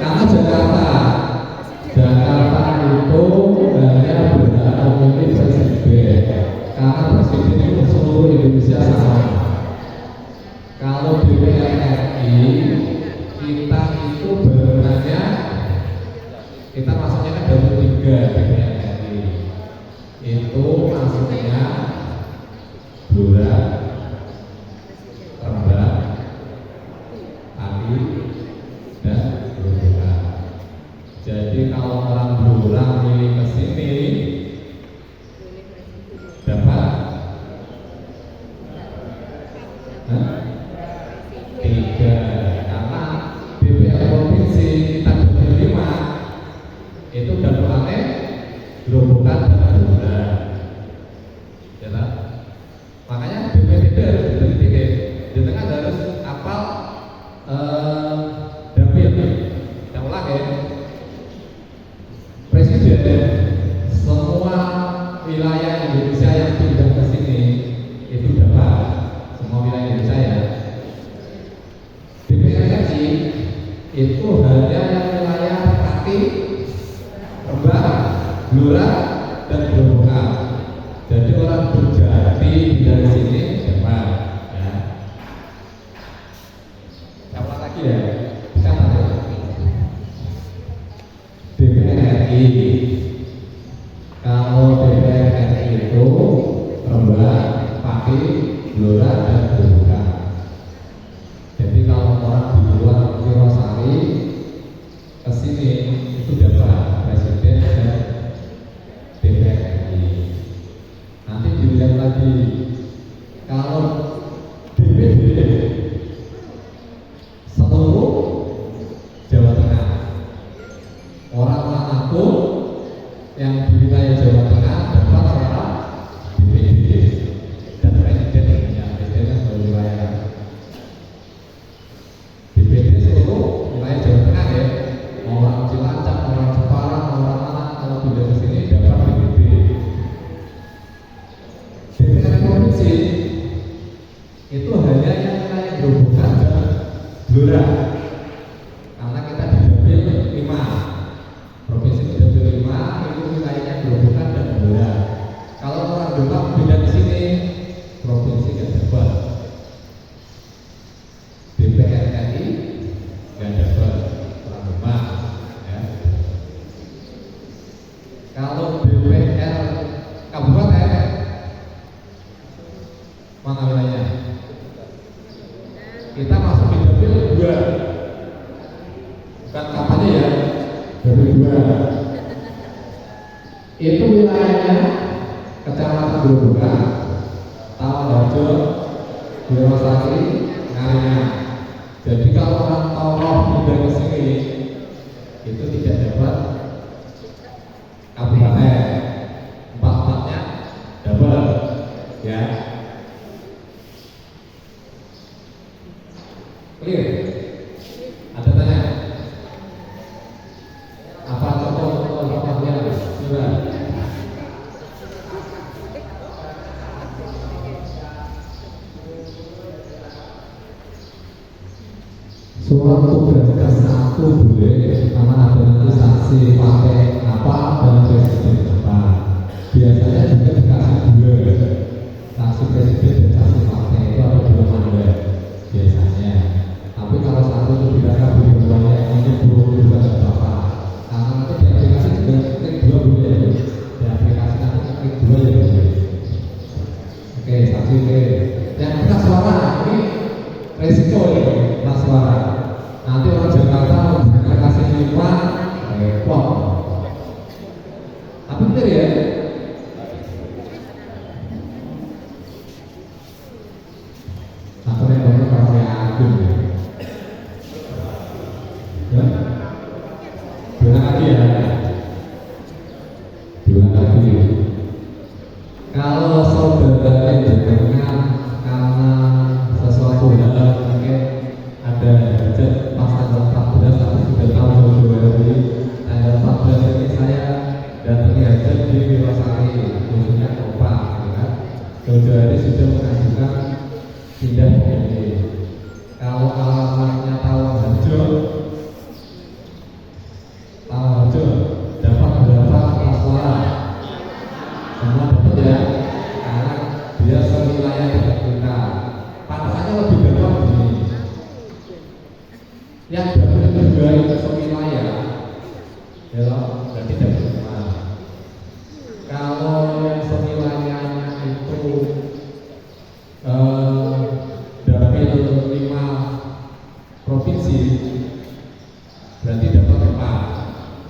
karena Jakarta itu hanya berhak memilih presiden. Karena presiden itu seluruh Indonesia sama. Kalau DPR RI kita itu berhaknya, kita masuknya kan dari 3 DPR RI. Itu masuknya Blora, Rembang, Ali, dan Blora. Jadi kalau orang Blora milih ke sini dapat 3, karena DPR provinsi kita bagi 5 itu dapatannya gerobokan dan Blora. Ya tak? Makanya DPD harus diberi tiket. Jenengan harus apal dapil. Yang ulang ya. Presiden semua wilayah Indonesia yang pindah ke sini itu dapat semua wilayah Indonesia ya. DPR RI itu hanya yang wilayah Pati, Rembang, Blora, dan Gerobokan. Jadi orang berjati dari sini dapat ya. Siapa lagi ya? Bisa tak? DPR RI. Kalau DPR RI itu Rembang, Pati, Blora, dan Gerobokan. Jadi kalau orang di luar Wirosari ke sini itu dapat presiden dan DPR RI. Nanti dilihat lagi kalau DPD seluruh Jawa Tengah, orang manapun yang di wilayah Jawa Tengah dapat suara DPD dan presiden yang presiden wilayah DPD seluruh wilayah Jawa Tengah ya, orang Cilacap, orang Jepara, orang mana kalau pindah ke sini dapat DPD. DPR provinsi itu hanya yang wilayah Gerobokan dan Blora. Karena kita didapil 5. Provinsi didapil 5 itu wilayahnya Gerobokan dan Blora. Kalau orang Demak pindah ke sini, provinsi nggak dapat. DPR RI nggak dapat orang Demak ya. Kalau DPR kabupaten mana wilayahnya? Kita masuk di dapil 2. Bukan kampanye ya, Grobogan, Tawaharjo, Wirosari, Ngalengan. Jadi kalau orang Toroh pindah ke sini itu tidak dapat kabupaten, empat-empatnya dapat, ya. Clear? Ada tanya? Apa contoh-contohnya? Coba. Surat tugas satu boleh, karena ada nanti saksi pakai apa dan presiden apa. Biasanya juga dikasih dua, saksi presiden dan saksi pakai itu ada dua mandat biasanya. Tapi kalau satu itu tidak kabur dua-duanya ini belum juga nggak apa-apa. Karena nanti di aplikasi juga klik dua boleh, di aplikasi nanti klik dua ya boleh. Oke, saksi oke. Yang kertas suara ini resiko ini kertas suara. Nanti orang Jakarta mau kasih lima repot. Tapi benar ya. Aku repotnya kalau yakin ya. Ya, bilang lagi ya. Bilang lagi. Kalau saudara jenengan karena sesuatu hal mungkin ada hajat pas tanggal 14 tapi sudah tahu jauh-jauh hari tanggal 14 ini saya datangi hajat di Wirosari khususnya Kopa ya. Jauh-jauh hari sudah mengajukan pindah ini. Kalau alamatnya Tawaharjo dapat berapa kertas suara? Semua dapat ya, karena dia sewilayah dengan kita. Pantasannya lebih gampang begini. Yang dapat kedua itu sewilayah, ya loh, berarti dapat semua. Kalau yang sewilayahnya itu dapil 5 provinsi, berarti dapat 4.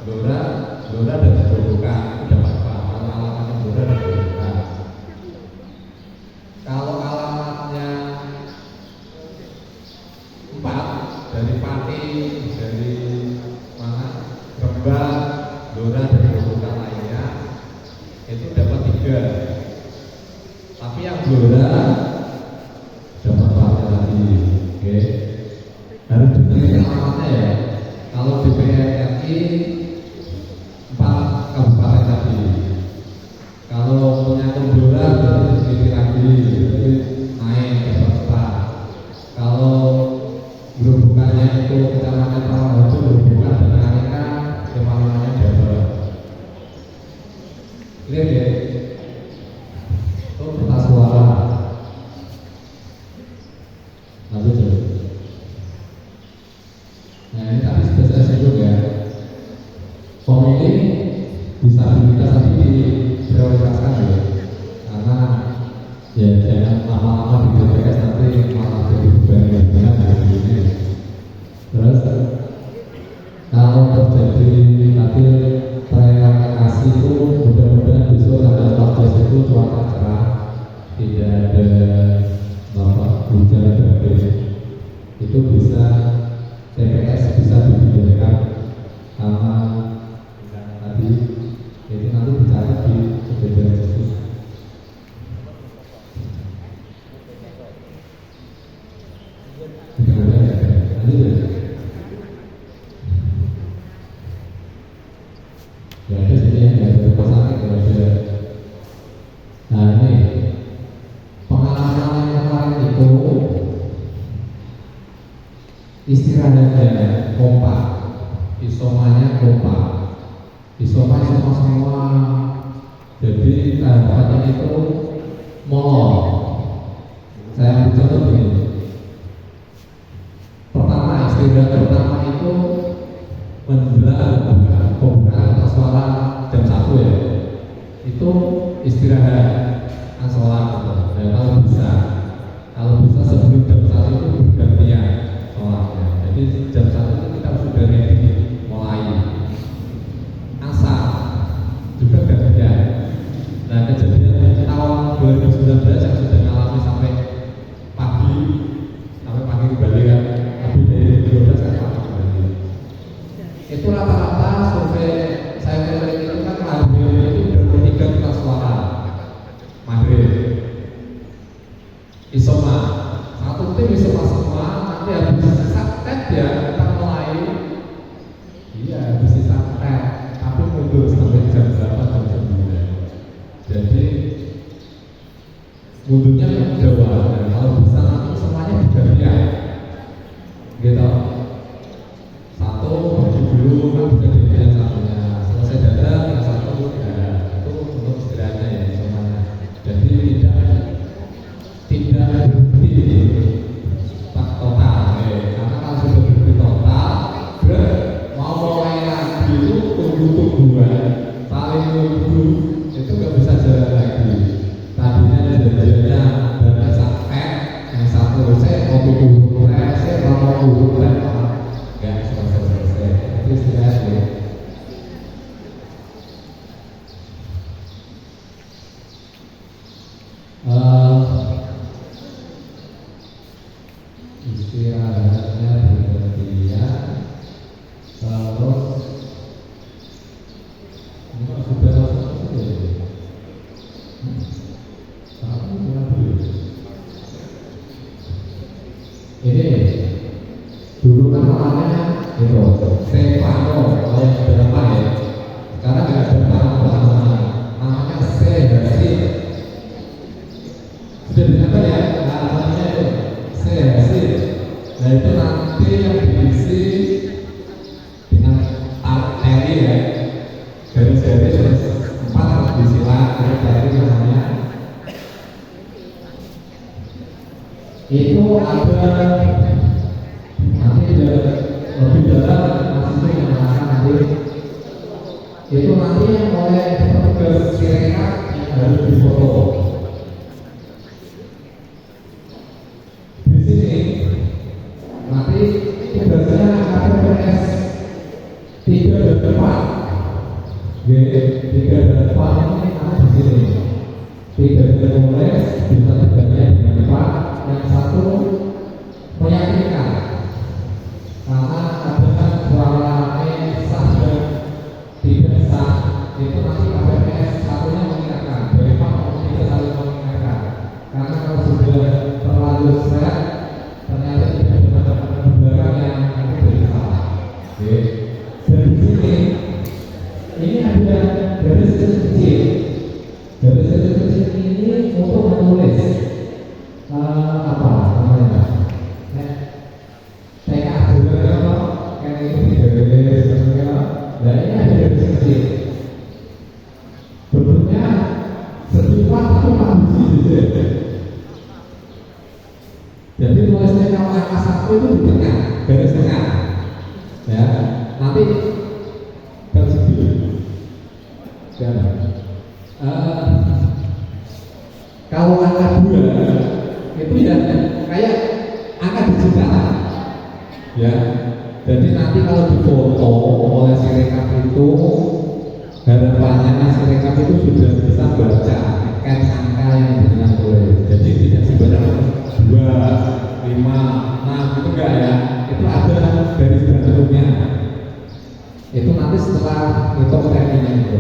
Blora dan Grobogan itu dapat 4. Kalau alamatnya Blora dan Grobogan. Kalau alamatnya 4 dari Pati, dari mana Rembang, Blora dan Grobogan lainnya itu dapat 3. Tapi yang Blora dapat 4 lagi. Oke. Harus dipilih alamatnya ya. Kalau DPR RI 4 kabupaten tadi. Kalau punya Blora berarti sedikit lagi, jadi naik dapat 4. Kalau Grobogannya itu kecamatan Tawaharjo, Grobogan dan Ngalengan, kemana-mana dapat. Clear ya? Itu kertas suara. Lanjut ya. Nah ini tadi sudah saya singgung ya. Pemilih disabilitas tadi diprioritaskan ya, karena ya jangan lama-lama di TPS nanti malah jadi beban yang benar dari ini. Terus kalau terjadi nanti relokasi itu mudah-mudahan besok tanggal 14 itu cuaca cerah, tidak ada hujan badai, itu bisa TPS bisa dipindahkan karena tadi itu nanti bicara di kejadian khusus. Ya ada sini yang ada rumah sakit kalau ada. Nah ini pengalaman yang kemarin itu istirahatnya kompak, isomanya kompak, isoma semua. Jadi tahapannya itu molor. Saya ambil contoh begini. Pertama istirahat pertama itu menjelang pembukaan kertas suara jam 1 ya. Itu istirahat sholat gitu. Ya, kalau bisa sebelum jam 1 itu bergantian sholatnya. Jadi jam 1 itu kita sudah ready mulai. Asar juga gantian. Nah kejadian tahun mundurnya ke Jawa. Nah, kalau bisa nanti semuanya bergantian gitu, satu baju dulu kan bisa dilihat satunya, selesai datang yang satu ya itu untuk istirahatnya ya semuanya. Jadi tidak berhenti tak total karena kalau sudah berhenti total mau mulai lagi itu tunggu-tungguan saling nunggu itu gak bisa jalan lagi. Tadinya janjiannya dan sampai yang satu saya kopi dulu saya mau dulu nggak selesai itu istirahat ya. Istirahatnya bergantian terus ini kan sudah masuk ya. Ini dulu kan namanya itu Stefano kalau yang di depan ya, sekarang nggak ada nama namanya Sehasil. Sudah dicatat ya namanya itu Sehasil. Nah itu nanti yang diisi dengan tali ya, garis-garis 4 disilang dari namanya itu ada nanti lebih dalam masih yang akan nanti itu nanti yang oleh petugas Sirekap yang harus difoto di sini nanti tugasnya KPPS 3 dan 4 3 dan 4 ini ada di sini 3 dan mulai bisa tugasnya dengan 4 yang satu meyakinkan karena ada suara sah dan tidak sah itu nanti KPPS satunya mengingatkan bagaimana kita saling mengingatkan karena kalau sudah terlalu seret ternyata tidak mendapatkan pembayaran yang tidak salah. Dan di sini ini ada garis kecil ini untuk menulis apa namanya TK juga apa kayak ini garis dan ini ada garis kecil bentuknya setimpal tapi masih gitu. Jadi tulisnya kalau angka 1 itu di tengah garis tengah ya nanti garis kecil dan kalau angka 2 itu ya kayak angka digital ya. Jadi nanti kalau difoto oleh Sirekap itu harapannya Sirekap itu sudah bisa baca angka yang dengan tulis. Jadi tidak sembarang 2, 5, 6 itu enggak ya. Itu ada garis bentuknya. Itu nanti setelah hitung tekniknya itu.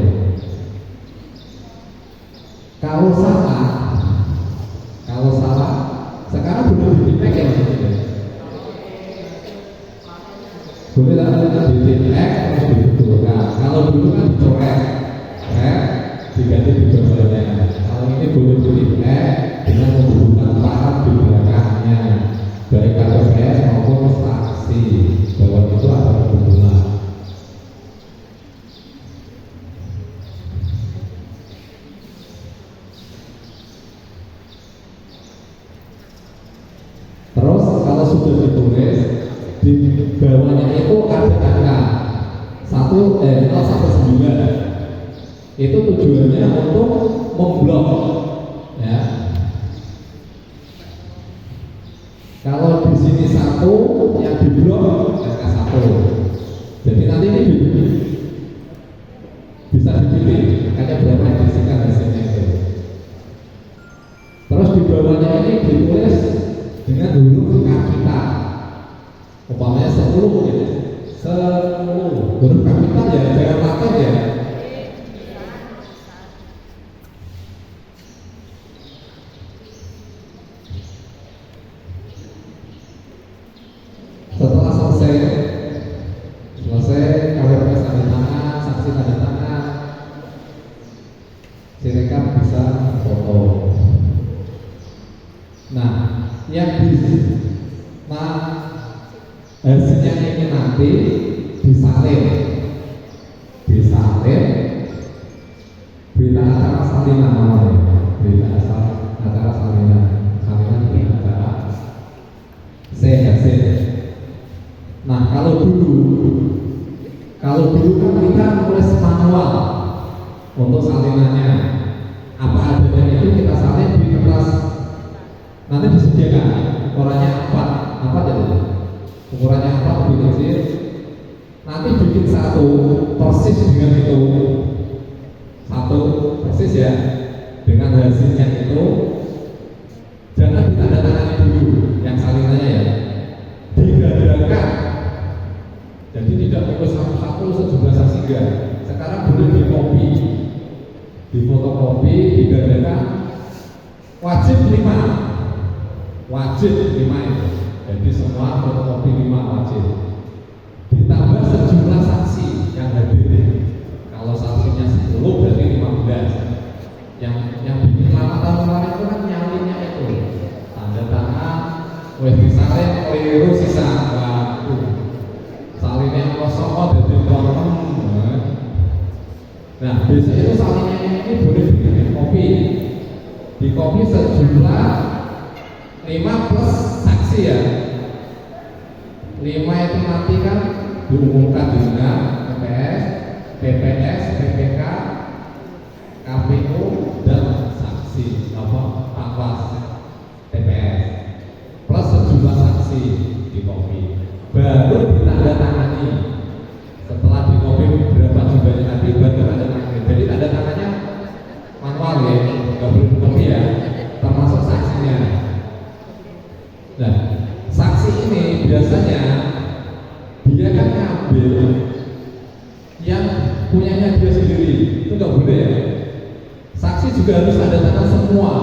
Kalau salah sekarang sudah di-tag ya maksudnya. Boleh lah di-tag terus dibetulkan. Kalau dulu kan dicoret, diganti di bawahnya. Kalau ini boleh di-tag dengan menggunakan pahat di belakangnya, baik KPPS maupun saksi bahwa itu ada hubungan. Terus kalau sudah ditulis di bawahnya itu ada angka 019 itu tujuannya untuk memblok ya. Kalau di sini 1 yang diblok angka 1. Jadi nanti ini bisa dipilih angkanya berapa yang diisikan hasilnya itu. Terus di bawahnya ini ditulis dengan huruf kapital umpamanya 10 gitu 10 huruf kapital ya jangan latar ya. Setelah selesai KPPS tanda tangan, saksi tanda tangan, Sirekap bisa foto. nanti disalin berita acara salinan namanya, berita acara salinan itu acara hasil. Nah kalau dulu kan kita nulis manual untuk salinannya, apa adanya itu kita salin di kertas, nanti disediakan ukurannya apa jadi ukurannya apa lebih kecil, nanti bikin satu persis dengan itu, satu persis ya dengan hasilnya itu, jangan ditandatangani dulu yang salinannya ya, digadakan, jadi tidak fokus satu-satu sejumlah saksi enggak. Sekarang boleh di copy, di fotokopi, digadakan, wajib 5 itu. Jadi semua fotokopi 5 wajib. Ditambah sejumlah saksi yang hadir. Kalau saksinya 10 berarti 15. Yang bikin lama tahun kemarin itu kan nyalinnya itu. Tanda tangan, wis disalin keliru sisa. Waduh. Salinnya kosong dari kolam. Nah, biasanya itu salinnya ini boleh bikin kopi. Di kopi sejumlah 5 plus saksi ya. 5 itu nanti kan diumumkan dengan TPS, PPS, PPK, KPU dan saksi Panwas TPS plus sejumlah saksi di kopi. Baru ditandatangani. Setelah di kopi berapa jumlahnya nanti baru ditandatangani. Jadi tanda tangannya manual ya, nggak boleh di kopi ya, termasuk saksinya. Nah, saksi ini biasanya dia kan ngambil yang punyanya dia sendiri, itu nggak boleh ya. Saksi juga harus tanda tangan semua.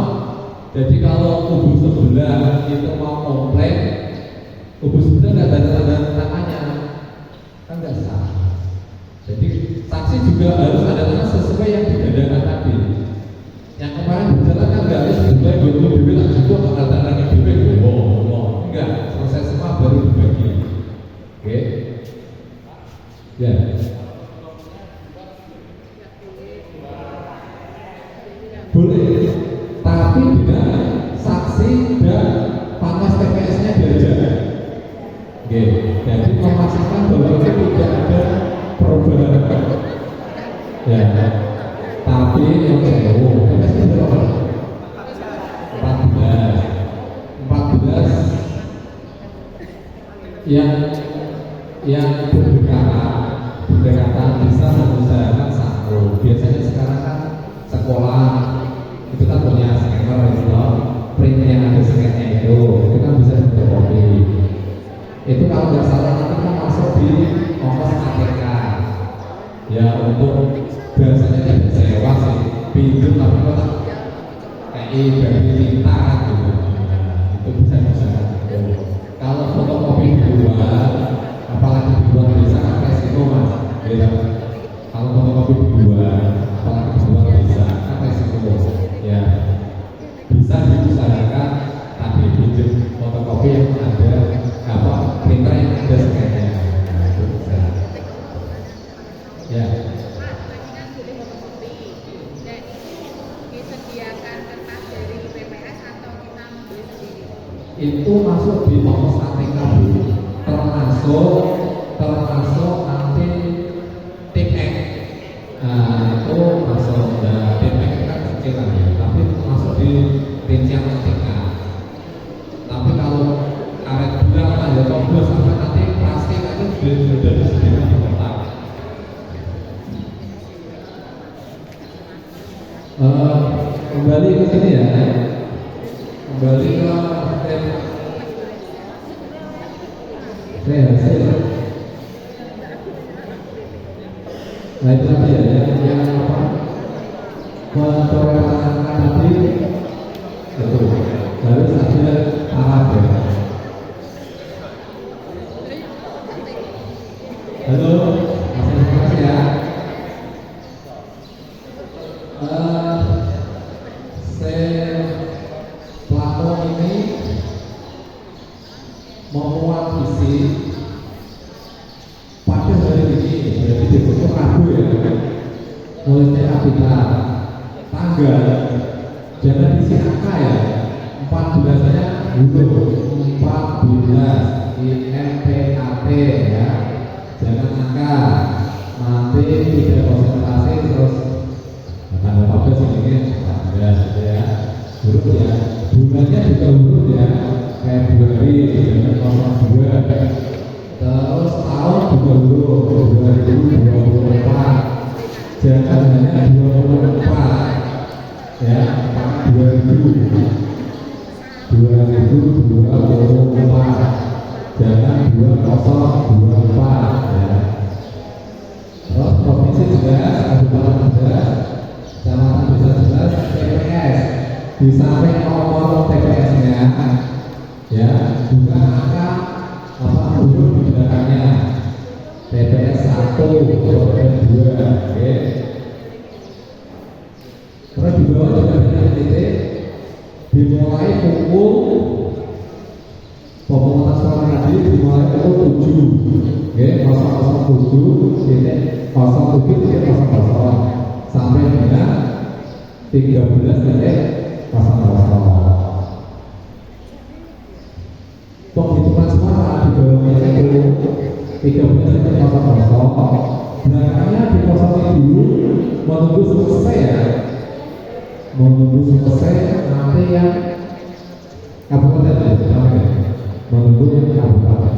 Jadi kalau kubu sebelah itu mau komplain, kubu sebelah nggak ada tanda tangannya, kan nggak sah. Jadi saksi juga harus tanda tangan sesuai yang digadakan tadi. Yang kemarin berjalan kan nggak harus sesuai gue bilang itu tanda tangan yang enggak, selesai semua baru dibagi. Oke. Ya. Boleh, tapi dengan saksi dan Panwas TPS-nya diajar. Oke. Jadi memastikan bahwa itu tidak ada perubahan. Ya. Tapi yang TPS-nya berapa? 14 yang berdekatan bisa mengusahakan satu. Biasanya sekarang kan sekolah itu kan punya scanner itu, print yang ada scannernya itu kan bisa fotokopi. Itu kalau nggak salah nanti kan masuk di ongkos ATK. Ya untuk biasanya tidak sewa sih, pinjam tapi kok kayak dari tinta gitu. Itu bisa. Kalau fotokopi dibuat, apalagi dibuat bisa kan resiko mas. Ya. Kalau fotokopi dibuat, apalagi dibuat bisa kan resiko. Ya. Bisa diusahakan tapi pinjam fotokopi yang ada printer yang ada scannya. Nah, itu bisa. Ya. Itu masuk di ongkos ATK termasuk nanti TPK. Nah itu masuk TPK kan kecil kan ya, tapi masuk di rincian ATK. Tapi kalau karet bulan ada tombol sampai nanti plastik itu sudah disediakan di kotak. Kembali ke sini ya, kembali ke hasil. Nah itu tadi ya, yang apa? Pencoretan tadi itu harus ada tahap ya. Halo, masih ya. Plano ini memuat visi kita. Tanggal jangan diisi angka ya. 14-nya huruf 14 IMPAT ya. Jangan angka. Nanti tidak konsentrasi terus tanggal 14 ini 14 gitu ya. Huruf ya. Bulannya juga huruf ya. Februari jangan 02. Terus tahun juga huruf 2024. Jangan hanya 24 ya, 2024 jangan 2024 ya. Terus provinsi jelas, kabupaten jelas, kecamatan bisa jelas, TPS di samping nomor TPS-nya ya, juga angka apa huruf di belakangnya. TPS 1, TPS 2, oke. Terus di bawah juga ada titik dimulai pukul pemungutan suara tadi dimulai pukul 7, oke, 007.00 sampai dengan 13.00. Penghitungan suara di bawahnya itu 13.00. Belakangnya dikosongin dulu menunggu selesai ya. Menunggu selesai nanti yang kabupaten menunggu yang kabupaten.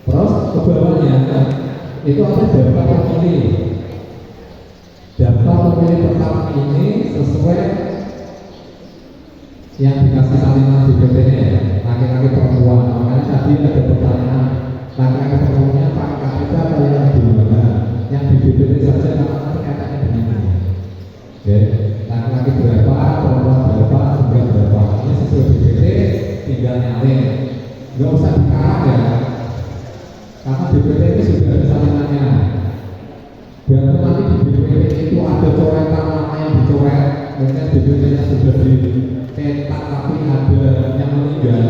Terus ke bawahnya itu ada daftar pemilih. Daftar pemilih tetap ini sesuai yang dikasih salinan DPT-nya ya, laki-laki perempuan. Makanya tadi ada pertanyaan laki-laki perempuannya Pak KPK atau yang di mana? Yang di DPT saja karena katanya begini. Oke, laki-laki berapa, perempuan berapa, jumlah berapa. Ini sesuai DPT, tinggal nyalin. Nggak usah dikarang ya, karena DPT ini sudah ada salinannya. Biar nanti di DPT itu ada coretan nama yang dicoret, mungkin DPT-nya sudah dicetak tapi ada yang meninggal.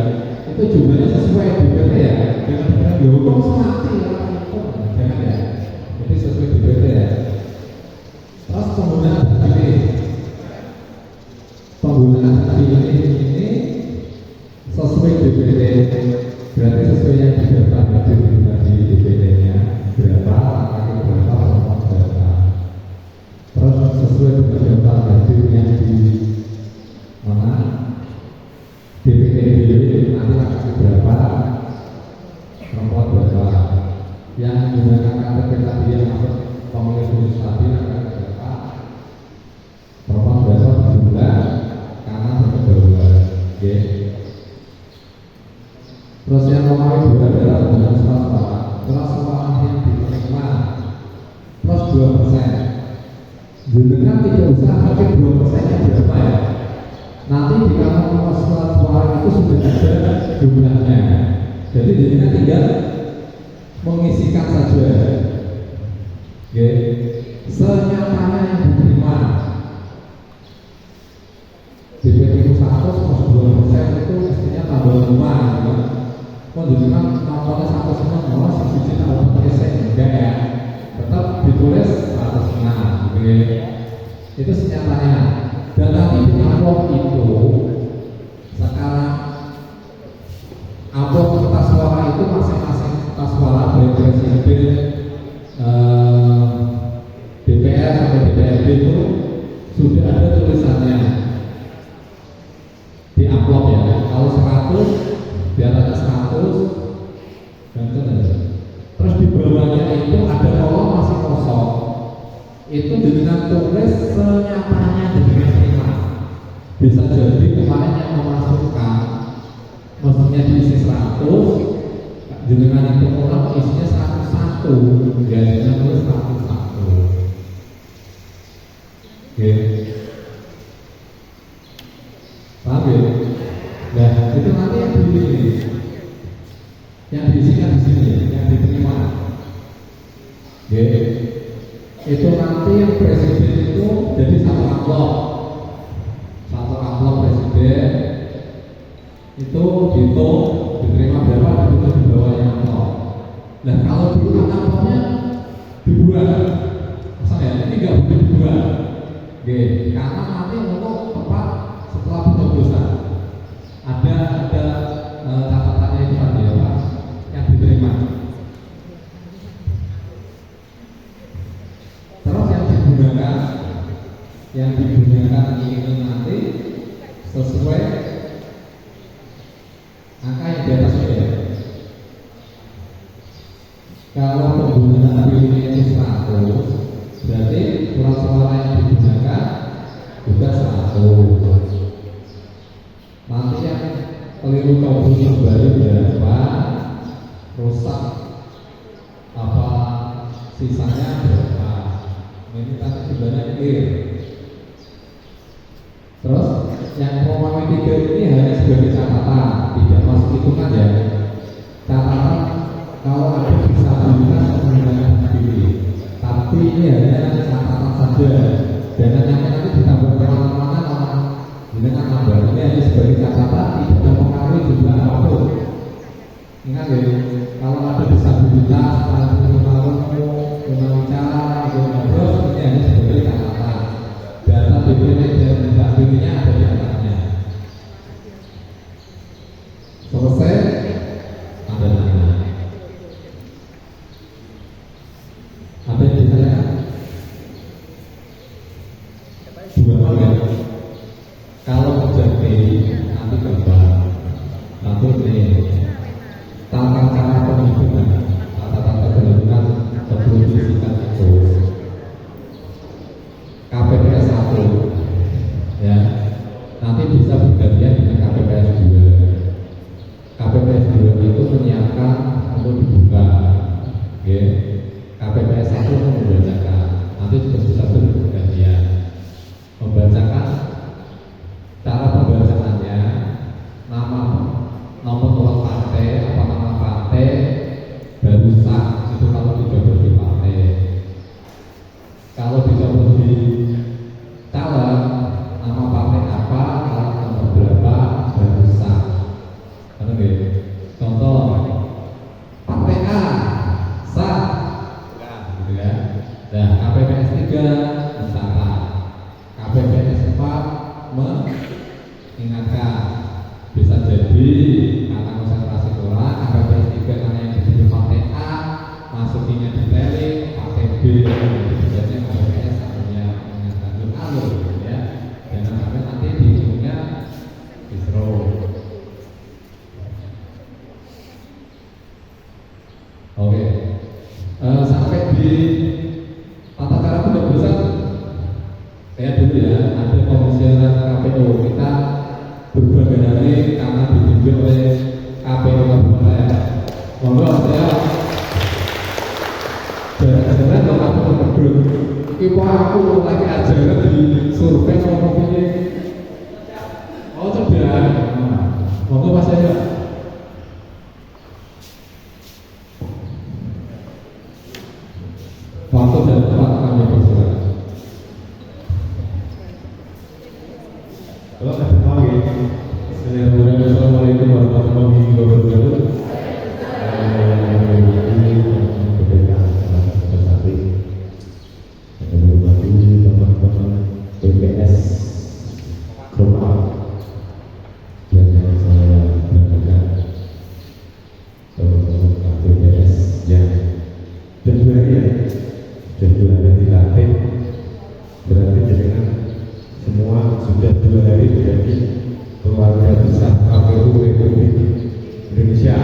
Itu jumlahnya sesuai DPT ya. Jangan dihukum semati ya, jangan ya. Jadi sesuai DPT ya. Terus penggunaan hak pilih ini sesuai DPT, berarti sesuai yang didaftar di DPT-nya berapa, laki berapa, perempuan berapa. Terus sesuai dengan daftar hadir yang di mana DPT nanti laki berapa, perempuan berapa. Yang menggunakan KTP tadi yang masuk pemilih khusus tadi akan berapa, perempuan berapa jumlah karena berkedauan. Oke. Terus yang nomor 2 adalah penggunaan surat suara. Surat suara yang diterima plus 2%. Jenengan tidak usah pakai 2% yang berapa ya. Nanti di kantor surat suara itu sudah ada jumlahnya. Jadi jenengan tinggal mengisikan saja. Oke. Senyatanya yang diterima. DPT 100 plus 2% itu mestinya tambah 5 gitu. Menunjukkan nomornya 106 malah sisi tambah persen enggak ya. Tetap ditulis 106 gitu. Itu senyatanya. Dan nanti di amplop itu sekarang amplop kertas suara itu masing-masing kertas suara baik presiden, DPR sampai DPRD itu sudah ada tulisannya di amplop ya. Kalau 100 di atasnya 100 dan itu. Terus di bawahnya itu ada kolom masih kosong. Itu dengan tulis senyatanya dengan terima. Bisa jadi kemarin yang memasukkan maksudnya diisi 100, dengan itu kolom isinya 101, jadi tulis 101. Oke. Paham ya? Nah, itu nanti yang dipilih, yang diisikan di sini, yang diterima. Oke. Itu nanti yang presiden itu jadi satu amplop presiden itu dihitung diterima berapa itu di bawahnya amplop. Nah kalau di amplopnya dibuat pasang ya, ini nggak boleh dibuat. Oke, karena nanti untuk tepat setelah pencoblosan ada catatannya itu tadi ya Pak, yang diterima. Terus yang digunakan ini nanti sesuai angka yang di atas itu ya. Kalau penggunaan pilihnya itu 100, berarti surat suara yang digunakan juga 100. Nanti yang keliru coblos kembali berapa, rusak apa sisanya berapa, ini nanti sebenarnya clear. Terus yang Romawi 3 ini hanya sebagai catatan, tidak masuk hitungan ya. Catatan kalau ada disabilitas menggunakan diri, tapi ini hanya catatan saja. Dan nanti ditambah kemana-mana dengan nambah, ini hanya sebagai catatan, tidak mempengaruhi jumlah apapun. Ingat ya, kalau ada disabilitas, ada tunawicara, ngobrol, ini hanya sebagai catatan. Data BPN dan tidak BPN-nya ada di atasnya. Selesai, ada tanya. Ada yang ditanyakan? Dua hal ya. Kalau terjadi nanti gambar, satu ini tata cara penghitungan, tata kebenaran sebelum disikat itu KPPS 1 ya, nanti bisa bergantian dengan KPPS 2. KPPS 2 itu menyiapkan untuk dibuka, oke. KPPS 1 membacakan, nanti juga bisa bergantian membacakan. Cara pembacaannya, nama nomor urut partai, apa nama partai baru sah, itu kalau dicoblos di partai. Kalau dicoblos di calon, nama partai apa, calon nomor berapa baru sah. Benar ya? Contoh partai A sah, gitu ya. Nah, KPPS 3 misalkan, KPPS 4 mengingatkan, bisa jadi karena konsentrasi kurang, KPPS 3 karena yang dipilih partai A masukinya di tele, partai B biasanya KPPS satunya mengingatkan alur ya, jangan sampai nanti dihitungnya distro. Oke, sampai di tata cara pencoblosan kayak dulu ya, ada komisioner KPU, kita berbagai hari karena ditunjuk oleh KPU Kabupaten. Monggo saya jalan-jalan kalau aku berdua, ibu aku lagi ajaran di survei ngomong ini. Oh sudah, monggo Mas saya. Waktu dan tempat kami bersilakan. Halo, Assalamualaikum warahmatullahi wabarakatuh. Teman-teman BPS Kromal yang saya banggakan, teman-teman KPPS yang sudah 2 hari dilatih, berarti dengan semua sudah 2 hari menjadi keluarga besar KPU Republik Indonesia.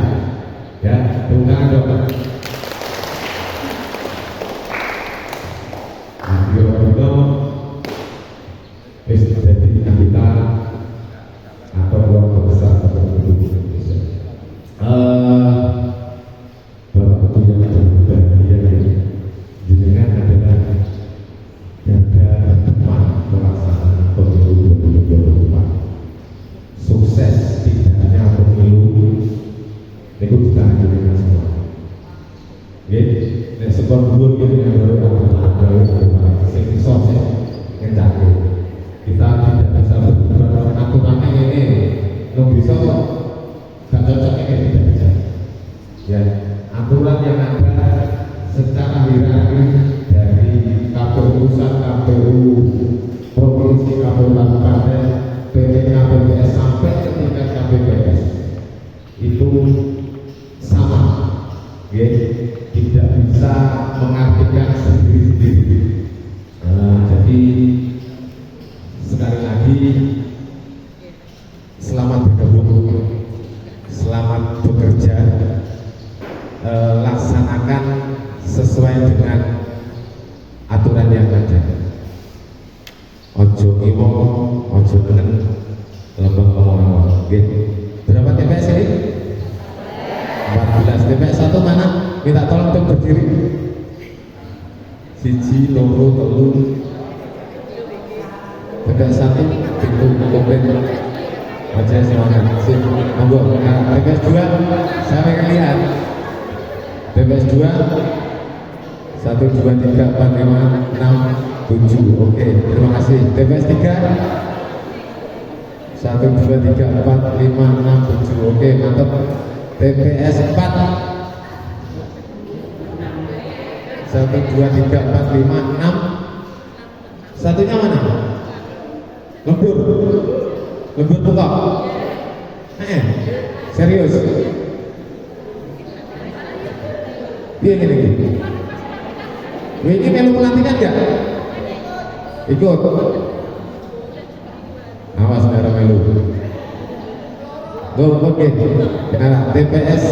KPPS sampai ke tingkat KPPS itu sama, ya, tidak bisa mengartikan sendiri-sendiri. Jadi sekali lagi selamat bergabung, selamat bekerja, laksanakan sesuai dengan aturan yang ada. Ojo ngiwo, ojo nenen, lembang ngomong-ngomong. Berapa TPS ini? 14. TPS 1 mana? Minta tolong tim berdiri. Siji, loro, telu. TPS 1 pintu komplit. Wajah semangat. Sip, monggo. Nah, TPS 2 saya pengen lihat. TPS 2 1, 2, 3, 4, 5, 6, 7. Oke, terima kasih. TPS 3 1, 2, 3, 4, 5, 6, 7. Oke, mantap. TPS 4 1, 2, 3, 4, 5, 6. Satunya mana? Lembur pokok. Serius. Gini. Ini melu pelantikan enggak? Ikut. Awas saudara melu. Oke. Nah, TPS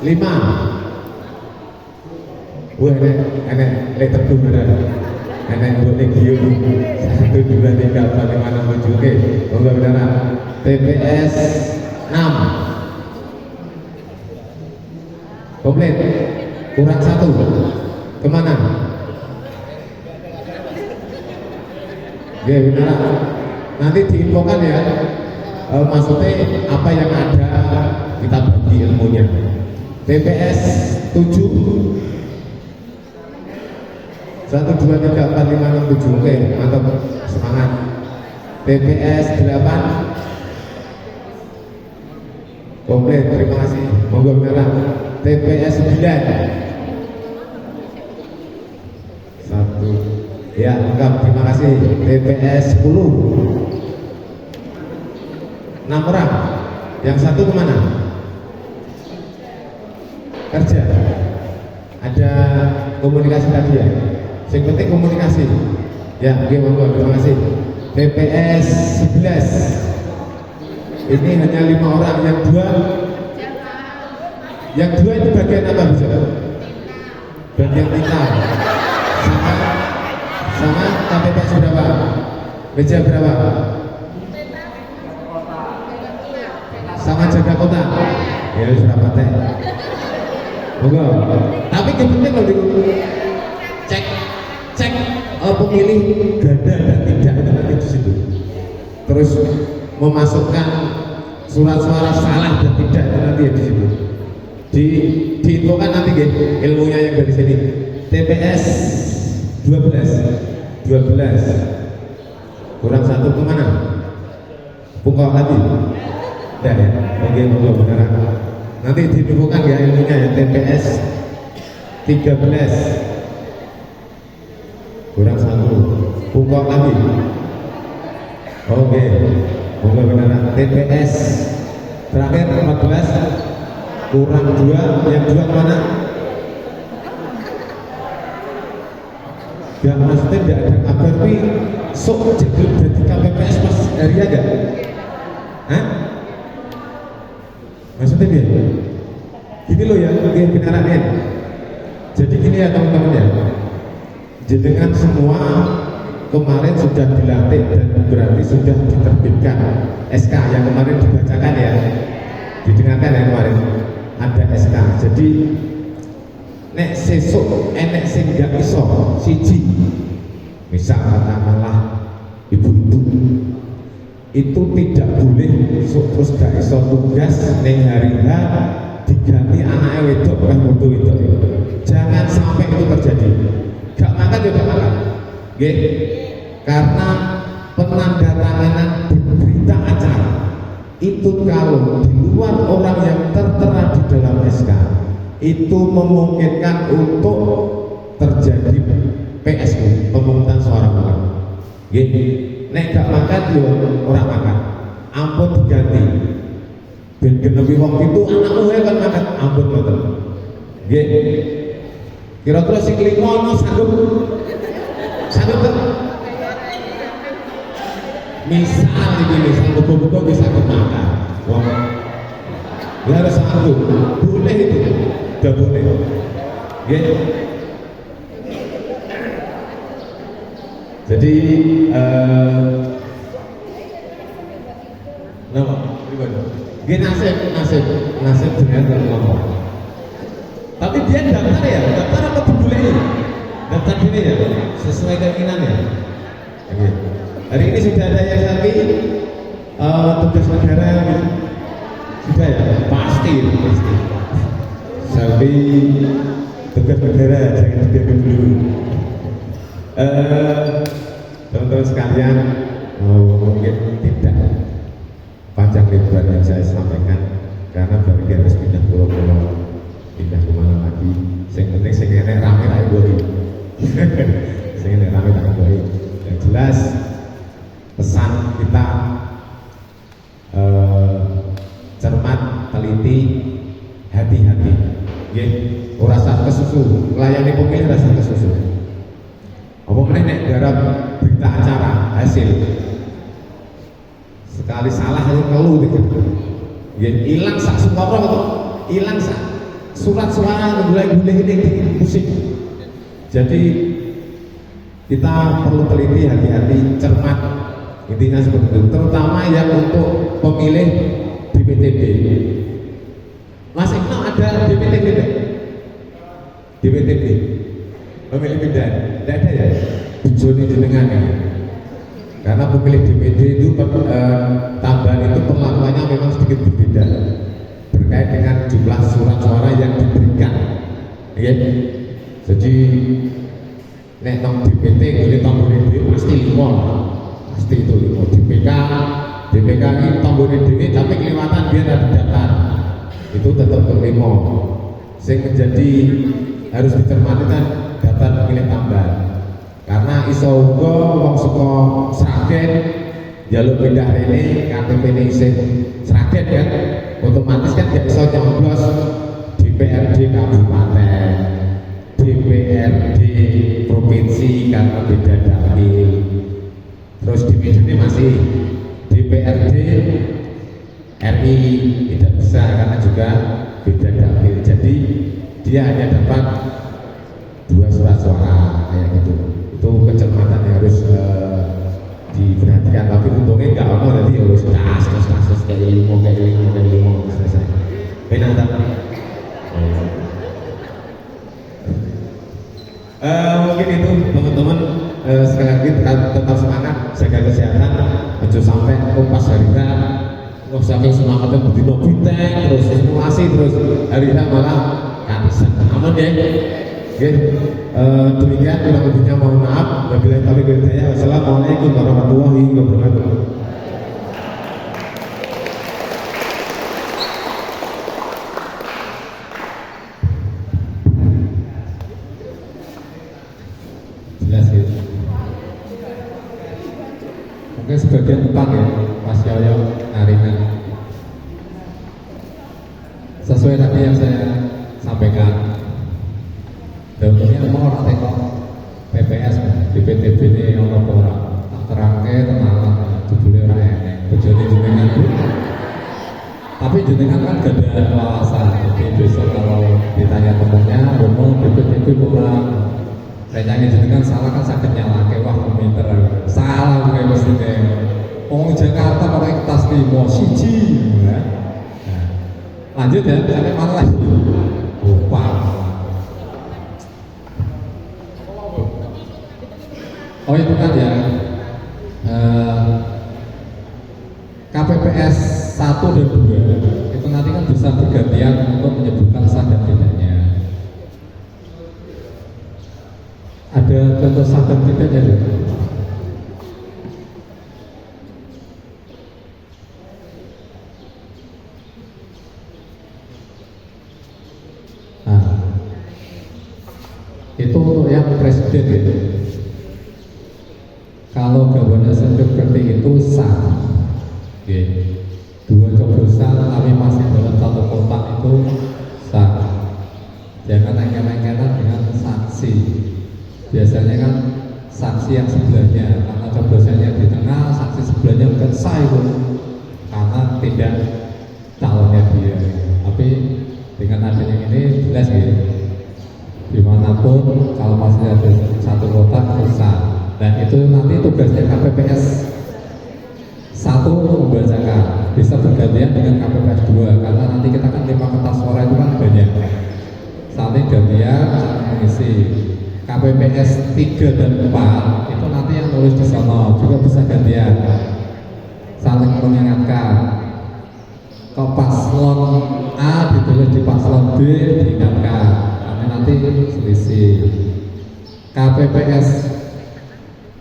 5. Wah, enek letter beneran. Enek bonek giu. 1, 2, 3, 4, 5, 6, 7. Oke, monggo beneran. TPS 6. Komplit. Kurang 1. Kemana? Oke, beneran. Nanti diinfokan ya. Maksudnya apa yang ada kita bagi ilmunya. TPS 7 1, 2, 3, 4, 5, 6, 7. Oke, mantap, semangat. TPS 8 komplit, terima kasih, monggo beneran. TPS 9 1, ya lengkap, terima kasih. TPS 10 6 orang, yang satu kemana? Kerja. Ada komunikasi tadi ya? Yang penting komunikasi. Ya, oke, monggo, terima kasih. TPS 11 ini hanya 5 orang, yang dua itu bagian apa bisa? Bagian kita. Sama KPPS berapa? Meja berapa? Sama jaga kota. Ya sudah patah. Monggo. Tapi yang penting kalau cek pemilih ganda dan tidak ada nanti di situ. Terus memasukkan surat suara salah dan tidak ada nanti di situ. Diinfokan nanti ilmunya yang dari sini. TPS 12 kurang 1 kemana? Pukul lagi. Dan ya, oke, monggo beneran. Nanti diinfokan ya ilmunya ya. TPS 13 kurang 1 pukul lagi. Oke, monggo beneran. TPS terakhir 14 kurang 2, yang 2 kemana? Ya maksudnya tidak ada kabar tapi sok jadi KPPS pas hari aja. Hah? Maksudnya dia gini loh ya, beneran. Jadi gini ya teman-teman ya, jenengan semua kemarin sudah dilantik dan berarti sudah diterbitkan SK yang kemarin dibacakan ya, didengarkan ya kemarin ada SK. Jadi nek sesuk enek sing gak iso siji, misal katakanlah ibu-ibu itu tidak boleh terus gak iso tugas neng hari H diganti anaknya wedok kan foto wedok. Jangan sampai itu terjadi. Gak makan juga makan. Nggih. Karena penandatanganan berita acara itu kalau di luar orang yang tertera di dalam SK itu memungkinkan untuk terjadi PSU, pemungutan suara ulang. Nggih. Nek gak makan yo orang makan. ampun diganti. Ben genepi wong itu anakmu kan makan ampun ngoten. Nggih. Kira-kira sing kelima ono sanggup kan? Misal iki misal buku-buku bisa makan. Wong ya harus sanggup. Boleh itu. Udah boleh. Nggih. Jadi nama gimana? Gini nasib dengan ngomong. Tapi dia daftar ya, daftar apa dibully? Daftar gini ya, sesuai keinginannya. Oke. Hari ini sudah ada yang lagi tugas negara gitu. Sudah ya, pasti. Sampai tugas negara jangan dibiarkan dulu. Teman-teman sekalian, mungkin tidak panjang lebar yang saya sampaikan karena baru harus pindah pulau-pulau, pindah kemana lagi. Yang penting saya enak rame tak boleh. Saya enak rame tak boleh. Yang jelas pesan kita cermat, teliti, hati-hati. Ya, rasa kesusu, melayani pemilih rasa kesusu. Apa meneh garap berita acara hasil sekali salah itu ngeluh gitu. Hilang sak suara atau hilang sak surat suara gulai-gulai ini musik. Jadi kita perlu teliti, hati-hati, cermat, intinya seperti itu. Terutama yang untuk pemilih DPTB. Mas Ibnu ada DPTB tidak? DPTB pemilih pindahan? Tidak ada ya? Bujoni jenengan ya? Karena pemilih DPD itu tambahan itu perlakuannya memang sedikit berbeda berkait dengan jumlah surat suara yang diberikan. Ya, jadi nek nang DPT boleh tambahin duit pasti 5, pasti itu 5. DPK ini tambahin duit tapi kelewatan biar ada daftar itu tetap terlimo. Sing menjadi harus dicermati kan daftar pemilih tambahan. Karena iso uga wong saka Sragen jaluk pindah rene KTP-ne isih Sragen kan otomatis kan gak iso nyoblos DPRD kabupaten, DPRD provinsi karena beda dapil. Terus di Medan masih DPRD RI tidak bisa karena juga beda dapil. Jadi dia hanya dapat 2 surat suara kayak gitu. Itu kecermatan yang harus diperhatikan. Tapi untungnya nggak ono nanti harus kasus kayak ilmu selesai. Benar tak? Mungkin itu teman-teman sekali lagi tetap semangat, jaga kesehatan, jangan sampai pas hari ini nggak sampai semangatnya berdino bintang terus simulasi terus hari ini malah kehabisan. Aman ya? Oke, demikian kurang lebihnya mohon maaf. Wabillahi taufiq wal hidayah. Wassalamualaikum warahmatullahi wabarakatuh. Jelas ya. Mungkin sebagian tentang ya Mas Yoyo Nariman. Sesuai tadi yang saya sampaikan. Dan ini mau orang tengok PPS di PTB ini orang orang tak terangke tenang judulnya orang enek bojone jenengan itu. Tapi jenengan kan gak ada wawasan. Jadi besok kalau ditanya temennya ngomong PTB kurang renyanya jenengan salah kan sakit nyalake wah pinter salah kayak mestinya orang Jakarta pakai tas limo siji ya. Nah, lanjut ya sampai mana lagi lupa. Oh itu kan ya KPPS 1 dan 2 itu nanti kan bisa bergantian untuk menyebutkan sah dan tidaknya. Ada contoh sah dan tidaknya juga. Nah, itu untuk yang presiden gitu. Kalau gabungan seperti itu sah, okay. tapi masih dalam satu kotak itu sah. Jangan engkel-engkelan dengan saksi. Biasanya kan saksi yang sebelahnya, karena coblosannya di tengah, saksi sebelahnya bukan sah itu, karena tidak calonnya dia. Tapi dengan adanya ini jelas ya, dimanapun kalau masih ada satu kotak sah. Dan itu nanti tugasnya KPPS 1 untuk membacakan, bisa bergantian dengan KPPS 2, karena nanti kita kan 5 kertas suara itu kan banyak. Saling gantian, saling mengisi. KPPS 3 dan 4 itu nanti yang nulis di sana juga bisa gantian, saling mengingatkan. Kalau paslon A ditulis di paslon B diingatkan, karena nanti selisih. KPPS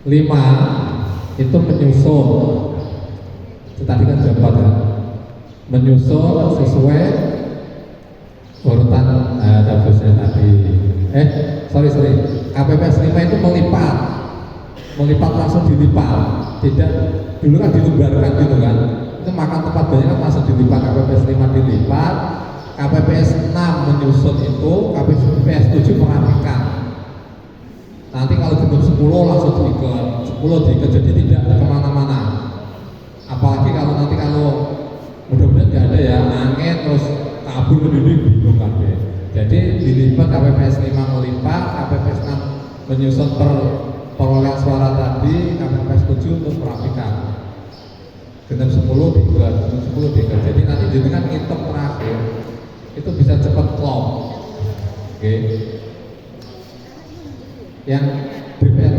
5 itu menyusun, tadi kan jam 4 kan, menyusun sesuai urutan tabusnya tadi. Sorry, KPPS 5 itu melipat langsung dilipat, tidak dulu kan dilembarkan gitu kan, itu makan tempat banyak kan langsung dilipat. KPPS 5 dilipat, KPPS 6 menyusun itu, KPPS 7 merapikan. Nanti kalau genap 10 langsung diikat, 10 diikat, jadi tidak kemana-mana. Apalagi kalau nanti mudah-mudahan nggak ada ya angin terus kabur lebih bingung kan ya. Jadi dilipat, KPPS 5 melipat, KPPS 6 menyusun perolehan suara tadi, KPPS 7 untuk merapikan. Genap 10 diikat, genap 10 diikat. Jadi nanti dengan ngitung terakhir itu bisa cepat klop. Oke. Yang DPR,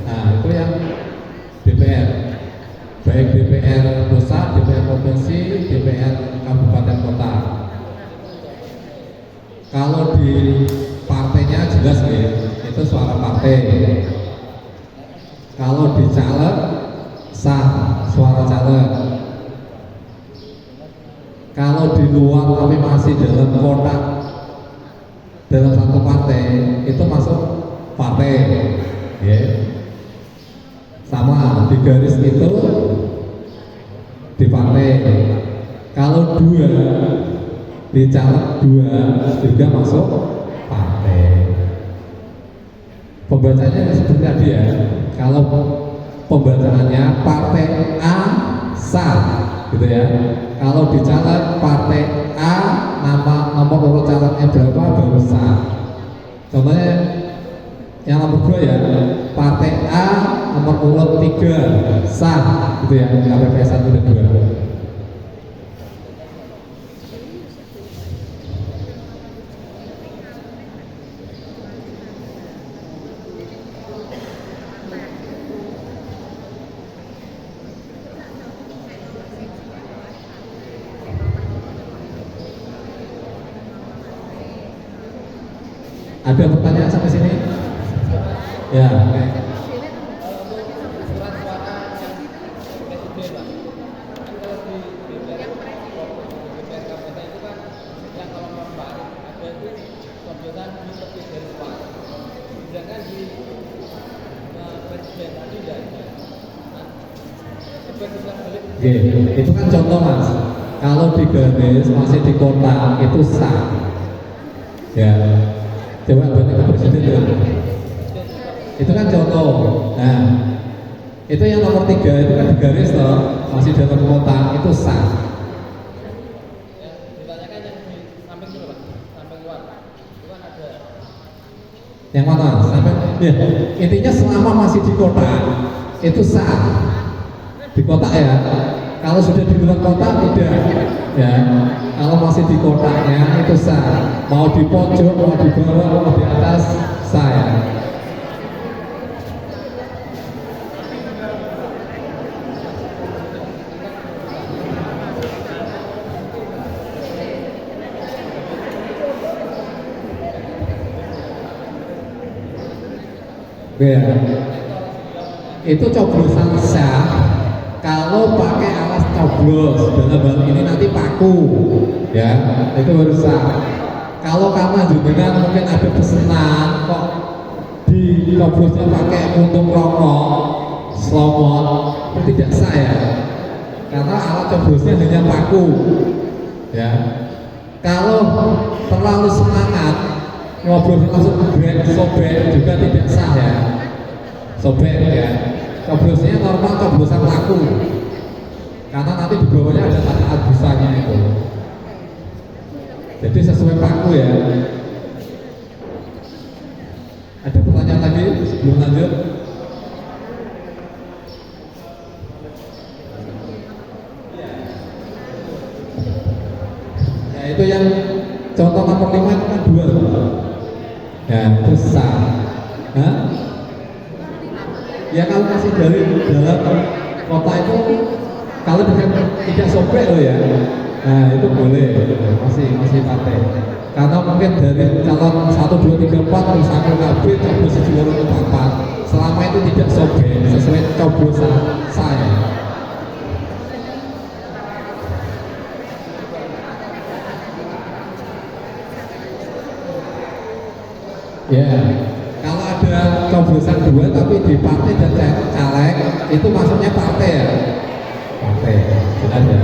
nah itu yang DPR, baik DPR pusat, DPR provinsi, DPR kabupaten kota. Kalau di partainya jelas ya, itu suara partai. Kalau di caleg sah suara caleg. Kalau di luar tapi masih dalam kotak dalam satu partai itu masuk partai, ya. Sama di garis itu di partai. Kalau 2 di caleg 2 juga masuk partai. Pembacanya seperti tadi ya. Kalau pembacaannya partai A sah, gitu ya. Kalau di caleg partai A nomor urut calegnya berapa baru sah. Contohnya yang nomor 2 ya, partai A nomor urut 3 sah, gitu ya, KPPS 1 dan 2. Ada pertanyaan sampai sini? Ya. Oke, itu kan contoh mas. Kalau di garis masih di kotak itu sah. Ya, coba balik ke presiden ya. Itu kan contoh. Nah, itu yang nomor 3 itu kan di garis loh, masih dalam kotak itu sah. Ditanyakan yang di samping dulu pak, samping luar. Itu kan ada. Yang mana? Sampai ya, intinya selama masih di kotak itu sah. Di kotak ya. Kalau sudah di luar kotak tidak. Ya. Kalau masih di kotaknya itu sah. Mau di pojok, mau di bawah, mau di atas sah ya. Ya. Itu coblosan sah kalau pakai alas coblos, dalam hal ini nanti paku, ya itu harus sah. Kalau kamu juga mungkin ada pesanan kok di coblosnya pakai puntung rokok, slomot, itu tidak sah ya, karena alat coblosnya hanya paku, Ya, kalau terlalu semangat ngobrol langsung sobek juga tidak sah ya. Sobek ya, coblosnya normal coblosan laku, karena nanti di bawahnya ada tanda agusannya itu. Jadi sesuai paku ya. Ada pertanyaan lagi sebelum lanjut? Ya itu yang contoh nomor 5 itu kan 2. Ya itu sah. Hah? Ya kalau masih dari dalam kota itu kalau tidak sobek loh ya. Nah itu boleh, masih pakai. Karena mungkin dari calon 1, 2, 3, 4 misalkan KB coblos 1, 2, 3, 4 selama itu tidak sobek sesuai coblosan saya. Ya, kalau ada coblosan 2 tapi di partai dan caleg itu maksudnya partai ya. Partai, jelas ya.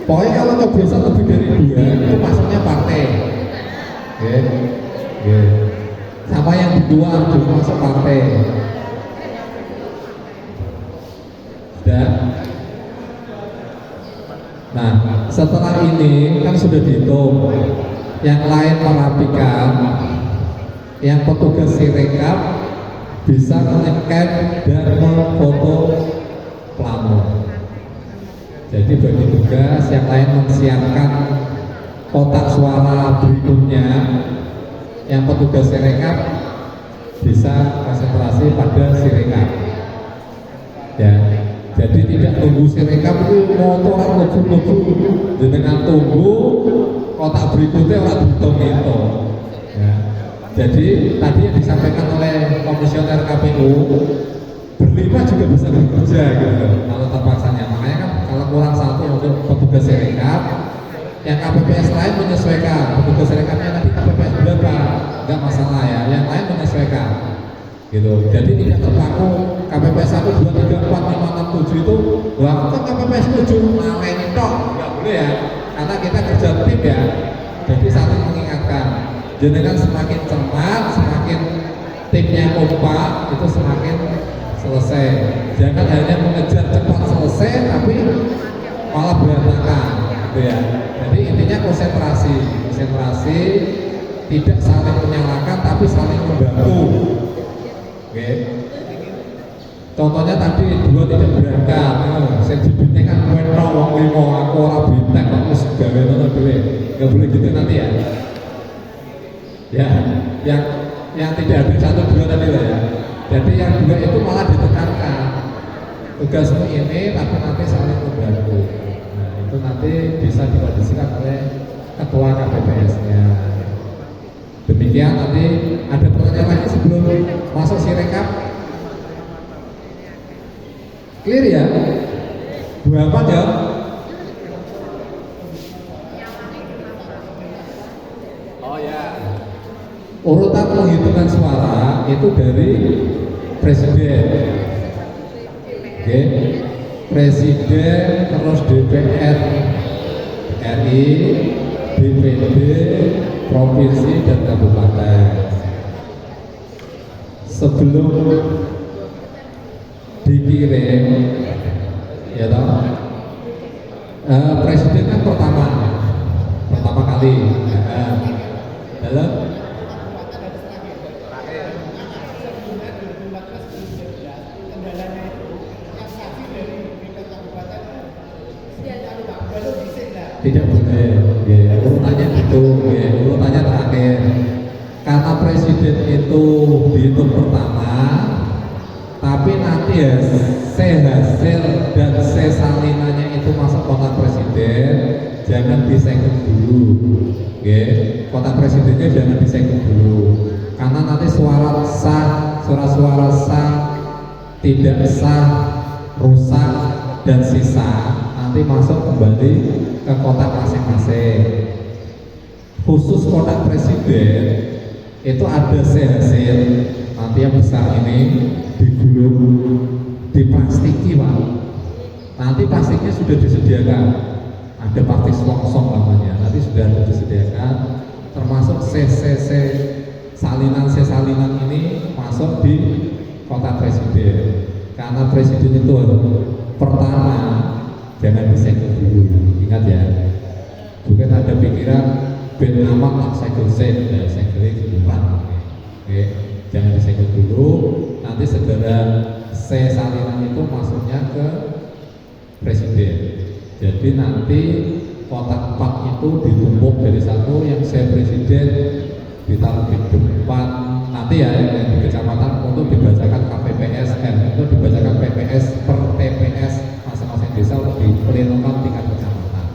Pokoknya kalau coblosan lebih dari 2 itu maksudnya partai. Oke. Sama yang di luar juga masuk partai. Dan nah setelah ini kan sudah dihitung, yang lain merapikan, yang petugas sirekap bisa menyekat dan memfoto plano. Jadi bagi tugas yang lain menyiapkan kotak suara berikutnya, yang petugas sirekap bisa konsentrasi pada sirekap. Ya, jadi tidak tunggu sirekap itu motoran lebu-lebu, dengan tunggu kotak berikutnya orang hitung-hitung. Ya. Jadi tadi yang disampaikan oleh komisioner KPU berlima juga bisa bekerja gitu kalau terpaksanya. Makanya kan kalau kurang 1 untuk petugas sirekap, yang KPPS lain menyesuaikan. Petugas sirekapnya nanti KPPS berapa nggak masalah ya, yang lain menyesuaikan gitu. Jadi tidak terpaku KPPS 1, 2, 3, 4, 5, 6, 7 itu wah kok KPPS 7 main tok, nggak boleh ya, karena kita kerja tim ya. Jadi saling mengingatkan, jenengan semakin cepat, semakin timnya kompak, itu semakin selesai. Jangan hanya mengejar cepat selesai tapi malah berantakan gitu ya. Jadi intinya konsentrasi, tidak saling menyalahkan tapi saling membantu. Oke. Contohnya tadi 2 tidak berangkat, saya dibintek kan wong 5, aku ora bintek kok wis gawe ngono dhewe. Enggak boleh gitu nanti ya. Ya, yang tidak ada 1, 2 tadi lah ya. Jadi yang 2 itu malah ditekankan. Tugasmu ini tapi nanti saling membantu. Nah, itu nanti bisa dikondisikan oleh ketua KPPS-nya. Demikian. Nanti ada pertanyaan lagi sebelum masuk sirekap? Clear ya? 24 ya? Oh ya. Urutan penghitungan suara itu dari presiden. Oke. Presiden, terus DPR RI, DPD, provinsi dan kabupaten. Sebelum dikirim, ya toh, presiden kan pertama kali, dalam tidak boleh, ya, urutannya gitu, ya, urutannya terakhir. Karena presiden itu dihitung pertama, tapi nanti ya hasil dan salinannya itu masuk kotak presiden, jangan disegel dulu, ya. Kotak presidennya jangan disegel dulu, karena nanti suara sah, tidak sah, rusak dan sisa nanti masuk kembali ke kotak masing-masing. Khusus kotak presiden itu ada hasil nanti yang besar ini digulung, diplastiki Pak. Nanti plastiknya sudah disediakan, ada ada partai selongsong namanya, nanti sudah disediakan, termasuk CCC salinan ini masuk di kota presiden, karena presiden itu pertama jangan disegel dulu, ingat ya, bukan ada pikiran ben amat tak segel duluan, oke, jangan disegel dulu, nanti segera C salinan itu masuknya ke presiden, jadi nanti kotak 4 itu ditumpuk dari satu, yang C presiden ditaruh di depan, nanti ya yang di kecamatan untuk dibacakan KPPSN, untuk dibacakan PPS per TPS masing-masing desa untuk diperintahkan tingkat kecamatan,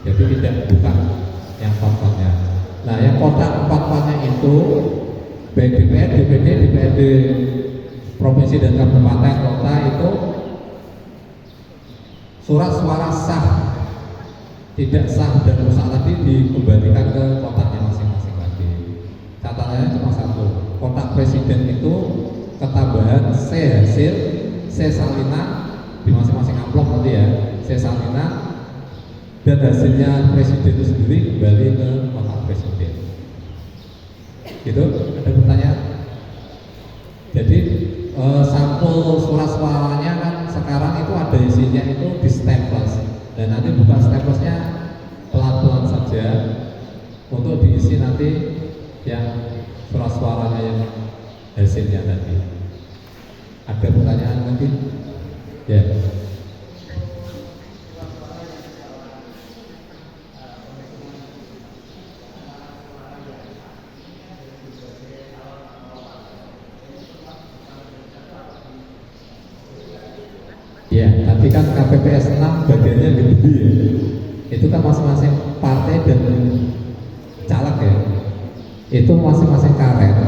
jadi tidak bukan yang 4-4-nya. Nah yang kotak 4-4-nya itu baik DPR, DPD, DPRD provinsi dan kabupaten kota itu surat suara sah, tidak sah dan rusak tadi dikembalikan ke kotaknya masing-masing lagi. Catatannya cuma satu, kotak presiden itu ketambahan C hasil, C salinan di masing-masing amplop nanti ya, C salinan dan hasilnya presiden itu sendiri kembali ke kotak presiden. Gitu, ada pertanyaan? Jadi sampul surat suaranya kan sekarang itu ada isinya itu di staples, dan nanti buka staplesnya pelan-pelan saja untuk diisi nanti yang surat suaranya yang hasilnya tadi. Ada pertanyaan mungkin? Ya. Ya, tadi kan KPPS 6 bagiannya gede ya. Itu kan masing-masing partai dan caleg ya. Itu masing-masing karet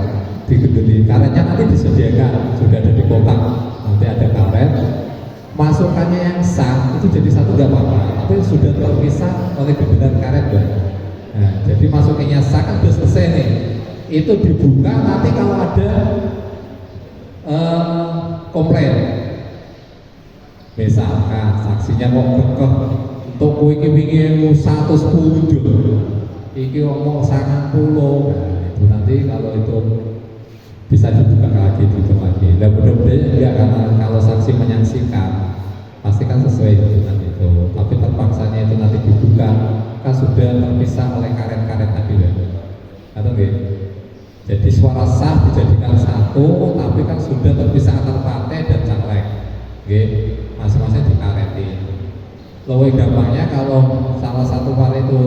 digede. Karetnya nanti disediakan, sudah ada di kotak. Nanti ada karet. Masukannya yang sah itu jadi satu nggak apa-apa, tapi sudah terpisah oleh gedean karet ya. Nah, jadi masukannya sah kan sudah selesai nih. Itu dibuka nanti kalau ada komplain. Misalkan saksinya mau kekeh untuk iki wingi 110 iki ngomong 90, itu nanti kalau itu bisa dibuka lagi, dihitung lagi. Dan mudah-mudahan enggak, karena kalau saksi menyaksikan pasti kan sesuai dengan itu, tapi terpaksanya itu nanti dibuka kan sudah terpisah oleh karet-karet tadi ya, atau enggak? Jadi suara sah dijadikan satu, tapi kan sudah terpisah antar partai dan caleg, oke? Masing-masing dikaretin. Lebih gampangnya kalau salah satu partai itu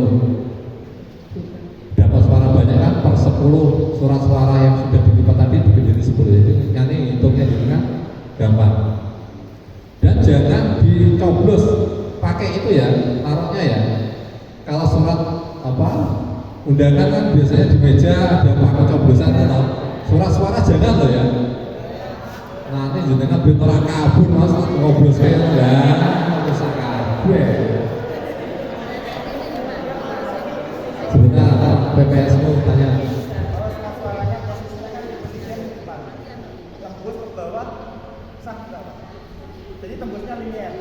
dapat suara banyak kan per 10 surat suara yang sudah dilipat tadi dibikin jadi 10, jadi nanti hitungnya juga gampang. Dan jangan dicoblos pakai itu ya, taruhnya ya. Kalau surat apa undangan kan biasanya di meja ada pakai coblosan atau surat suara jangan loh ya. Nanti jenengan ben ora kabur Mas ngoblos kaya lah, rusak kabeh. Sebentar, PPS mau tanya. Tembus ke bawah sah berapa? Jadi tembusnya linear.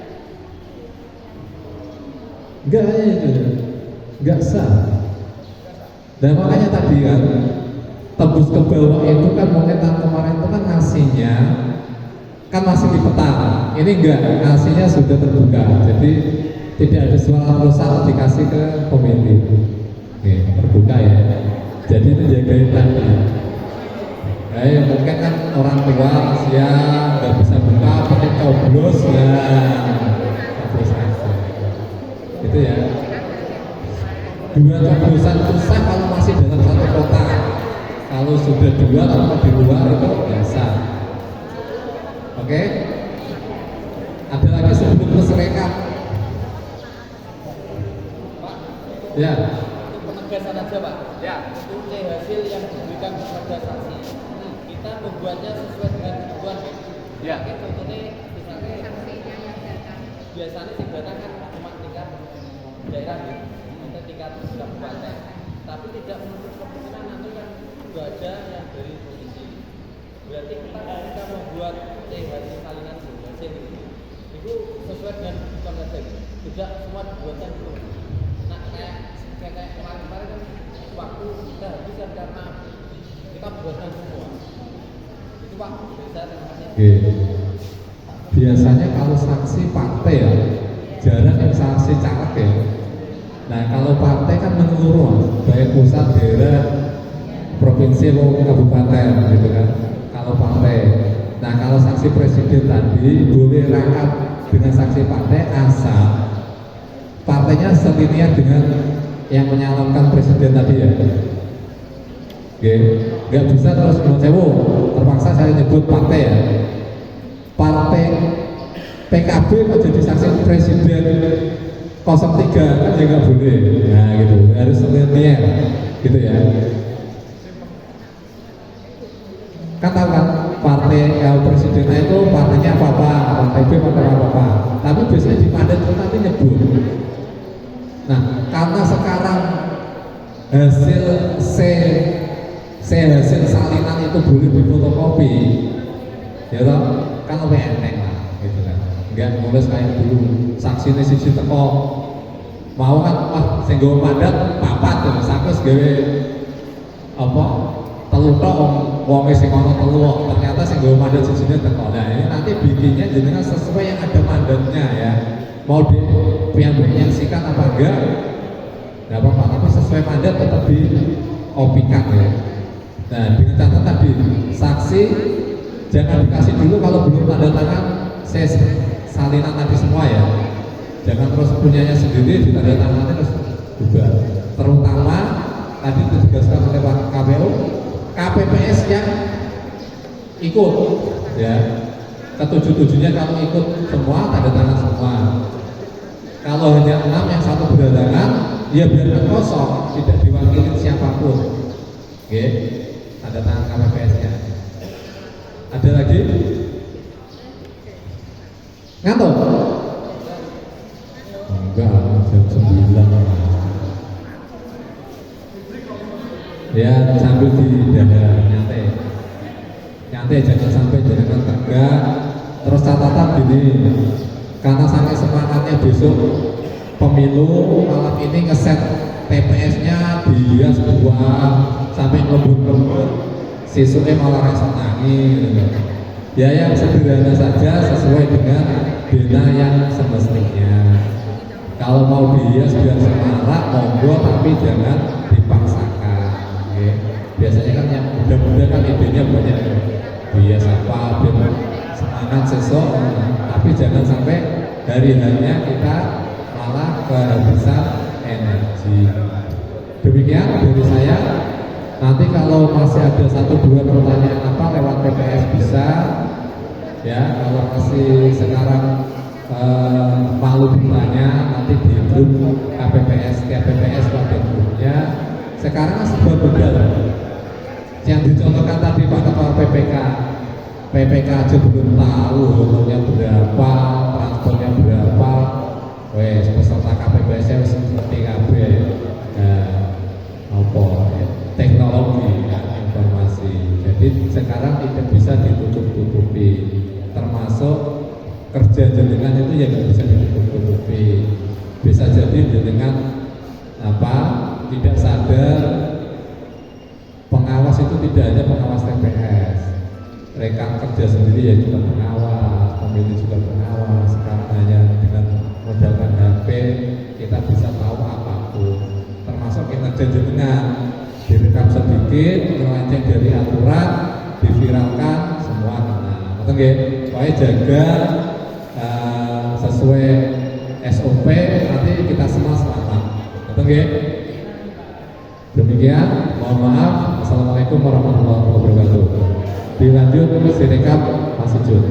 Enggak ya itu, enggak sah. Dan makanya tadi kan tembus ke bawah itu kan mungkin tahun kemarin itu kan ngasihnya kan masih di peta, ini enggak, ngasihnya sudah terbuka, jadi tidak ada suara rusak dikasih ke pemilih. Oke, terbuka ya, jadi itu jagain tadi. Ya mungkin kan orang tua ya nggak bisa buka, pakai coblos ya, coblos aja, gitu ya. Dua coblosan susah kalau masih dalam satu kotak, kalau sudah dua atau di luar itu biasa. Oke, ada lagi sebelum kesereka? Pak, Ya, untuk penegasan aja Pak. Ya. Untuk C hasil yang diberikan kepada saksi, kita membuatnya sesuai dengan kebutuhan. Ya. Oke, contohnya misalnya biasanya sih data kan cuma tingkat daerah ya, atau tingkat kabupaten. Tapi tidak menutup kemungkinan nanti yang juga ada yang dari provinsi. Berarti kita ketika membuat hasil salinan hasil itu sesuai dengan kebutuhan saja, tidak semua dibuatkan itu. kita buatkan semua. Itu Pak, saya terima kasih. Oke. Biasanya kalau saksi partai ya, jarang yang saksi caleg ya. Nah kalau partai kan menyeluruh, baik pusat, daerah, provinsi maupun kabupaten gitu kan. Kalau partai, nah kalau saksi presiden tadi boleh rangkap dengan saksi partai asal partainya selinier dengan yang menyalonkan presiden tadi ya. Oke, nggak bisa terus mencewo. Terpaksa saya nyebut partai ya. Partai PKB mau jadi saksi presiden 03 kan ya nggak boleh. Nah gitu, harus selinier gitu ya. Kan tahu kan partai presidennya itu partainya apa-apa, partai B partai apa-apa. Tapi biasanya di padat itu nanti nyebut. Nah karena sekarang hasil hasil salinan itu boleh difotokopi, ya toh, kan lebih enteng lah, gitu kan. Enggak mulus kayak dulu, saksi ini sisi teko mau kan, wah singgung padat papat tuh, sakus gawe apa telu tok wong sing ana telu, ternyata sing gawe mandat sisine teko. Nah ini nanti bikinnya jenengan sesuai yang ada mandatnya ya, mau di pihak-pihak nyaksikan apa enggak nggak apa-apa, tapi sesuai mandat tetap diopikan ya. Nah dengan catatan tadi saksi jangan dikasih dulu kalau belum tanda tangan salinan tadi semua ya, jangan terus punyanya sendiri ditanda tangan terus juga. Terutama tadi ditegaskan oleh Pak KPU, KPPS yang ikut ya, ketujuh-tujuhnya kalau ikut semua tanda tangan semua. Kalau hanya 6 yang satu berdatangan, ya biarkan kosong, tidak diwakili siapapun. Oke, tanda tangan KPPS-nya. Ada lagi? Ngantuk? Enggak, jam 9. Ya sambil di dada nyantai jangan sampai jangan tegak. Terus catatan gini, karena sampai semangatnya besok pemilu malam ini ngeset TPS-nya dia sebuah sampai ngebut-ngebut, sisuknya malah rasa nangis gitu. Ya yang sederhana saja sesuai dengan bina yang semestinya. Kalau mau dihias biar semarak monggo, tapi jangan dipaksakan. Okay. Biasanya kan yang muda-muda kan idenya banyak, bias apa biar semangat sesok, tapi jangan sampai hari-harinya kita malah kehabisan energi. Demikian dari saya. Nanti kalau masih ada 1-2 pertanyaan apa lewat PPS bisa ya. Kalau masih sekarang malu bertanya, nanti di grup KPPS pada grupnya. Sekarang sebuah modal yang dicontohkan tadi Pak Kepala PPK aja belum tahu honornya berapa, transportnya berapa. Wes peserta KPPS nya seperti KB apa ya, teknologi ya, informasi. Jadi sekarang tidak bisa ditutup-tutupi, termasuk kerja jenengan itu ya nggak bisa ditutup-tutupi. Bisa jadi jenengan apa tidak sadar, pengawas itu tidak hanya pengawas TPS, rekan kerja sendiri ya juga pengawas, pemilih juga pengawas. Sekarang hanya dengan modalkan HP kita bisa tahu apapun, termasuk kinerja jenengan, direkam sedikit, melenceng dari aturan, diviralkan, semua kena. Betul nggih? Pokoknya jaga sesuai SOP, nanti kita semua selamat. Betul nggih? Demikian, mohon maaf. Assalamualaikum warahmatullahi wabarakatuh. Dilanjut Sirekap Mas Ijun.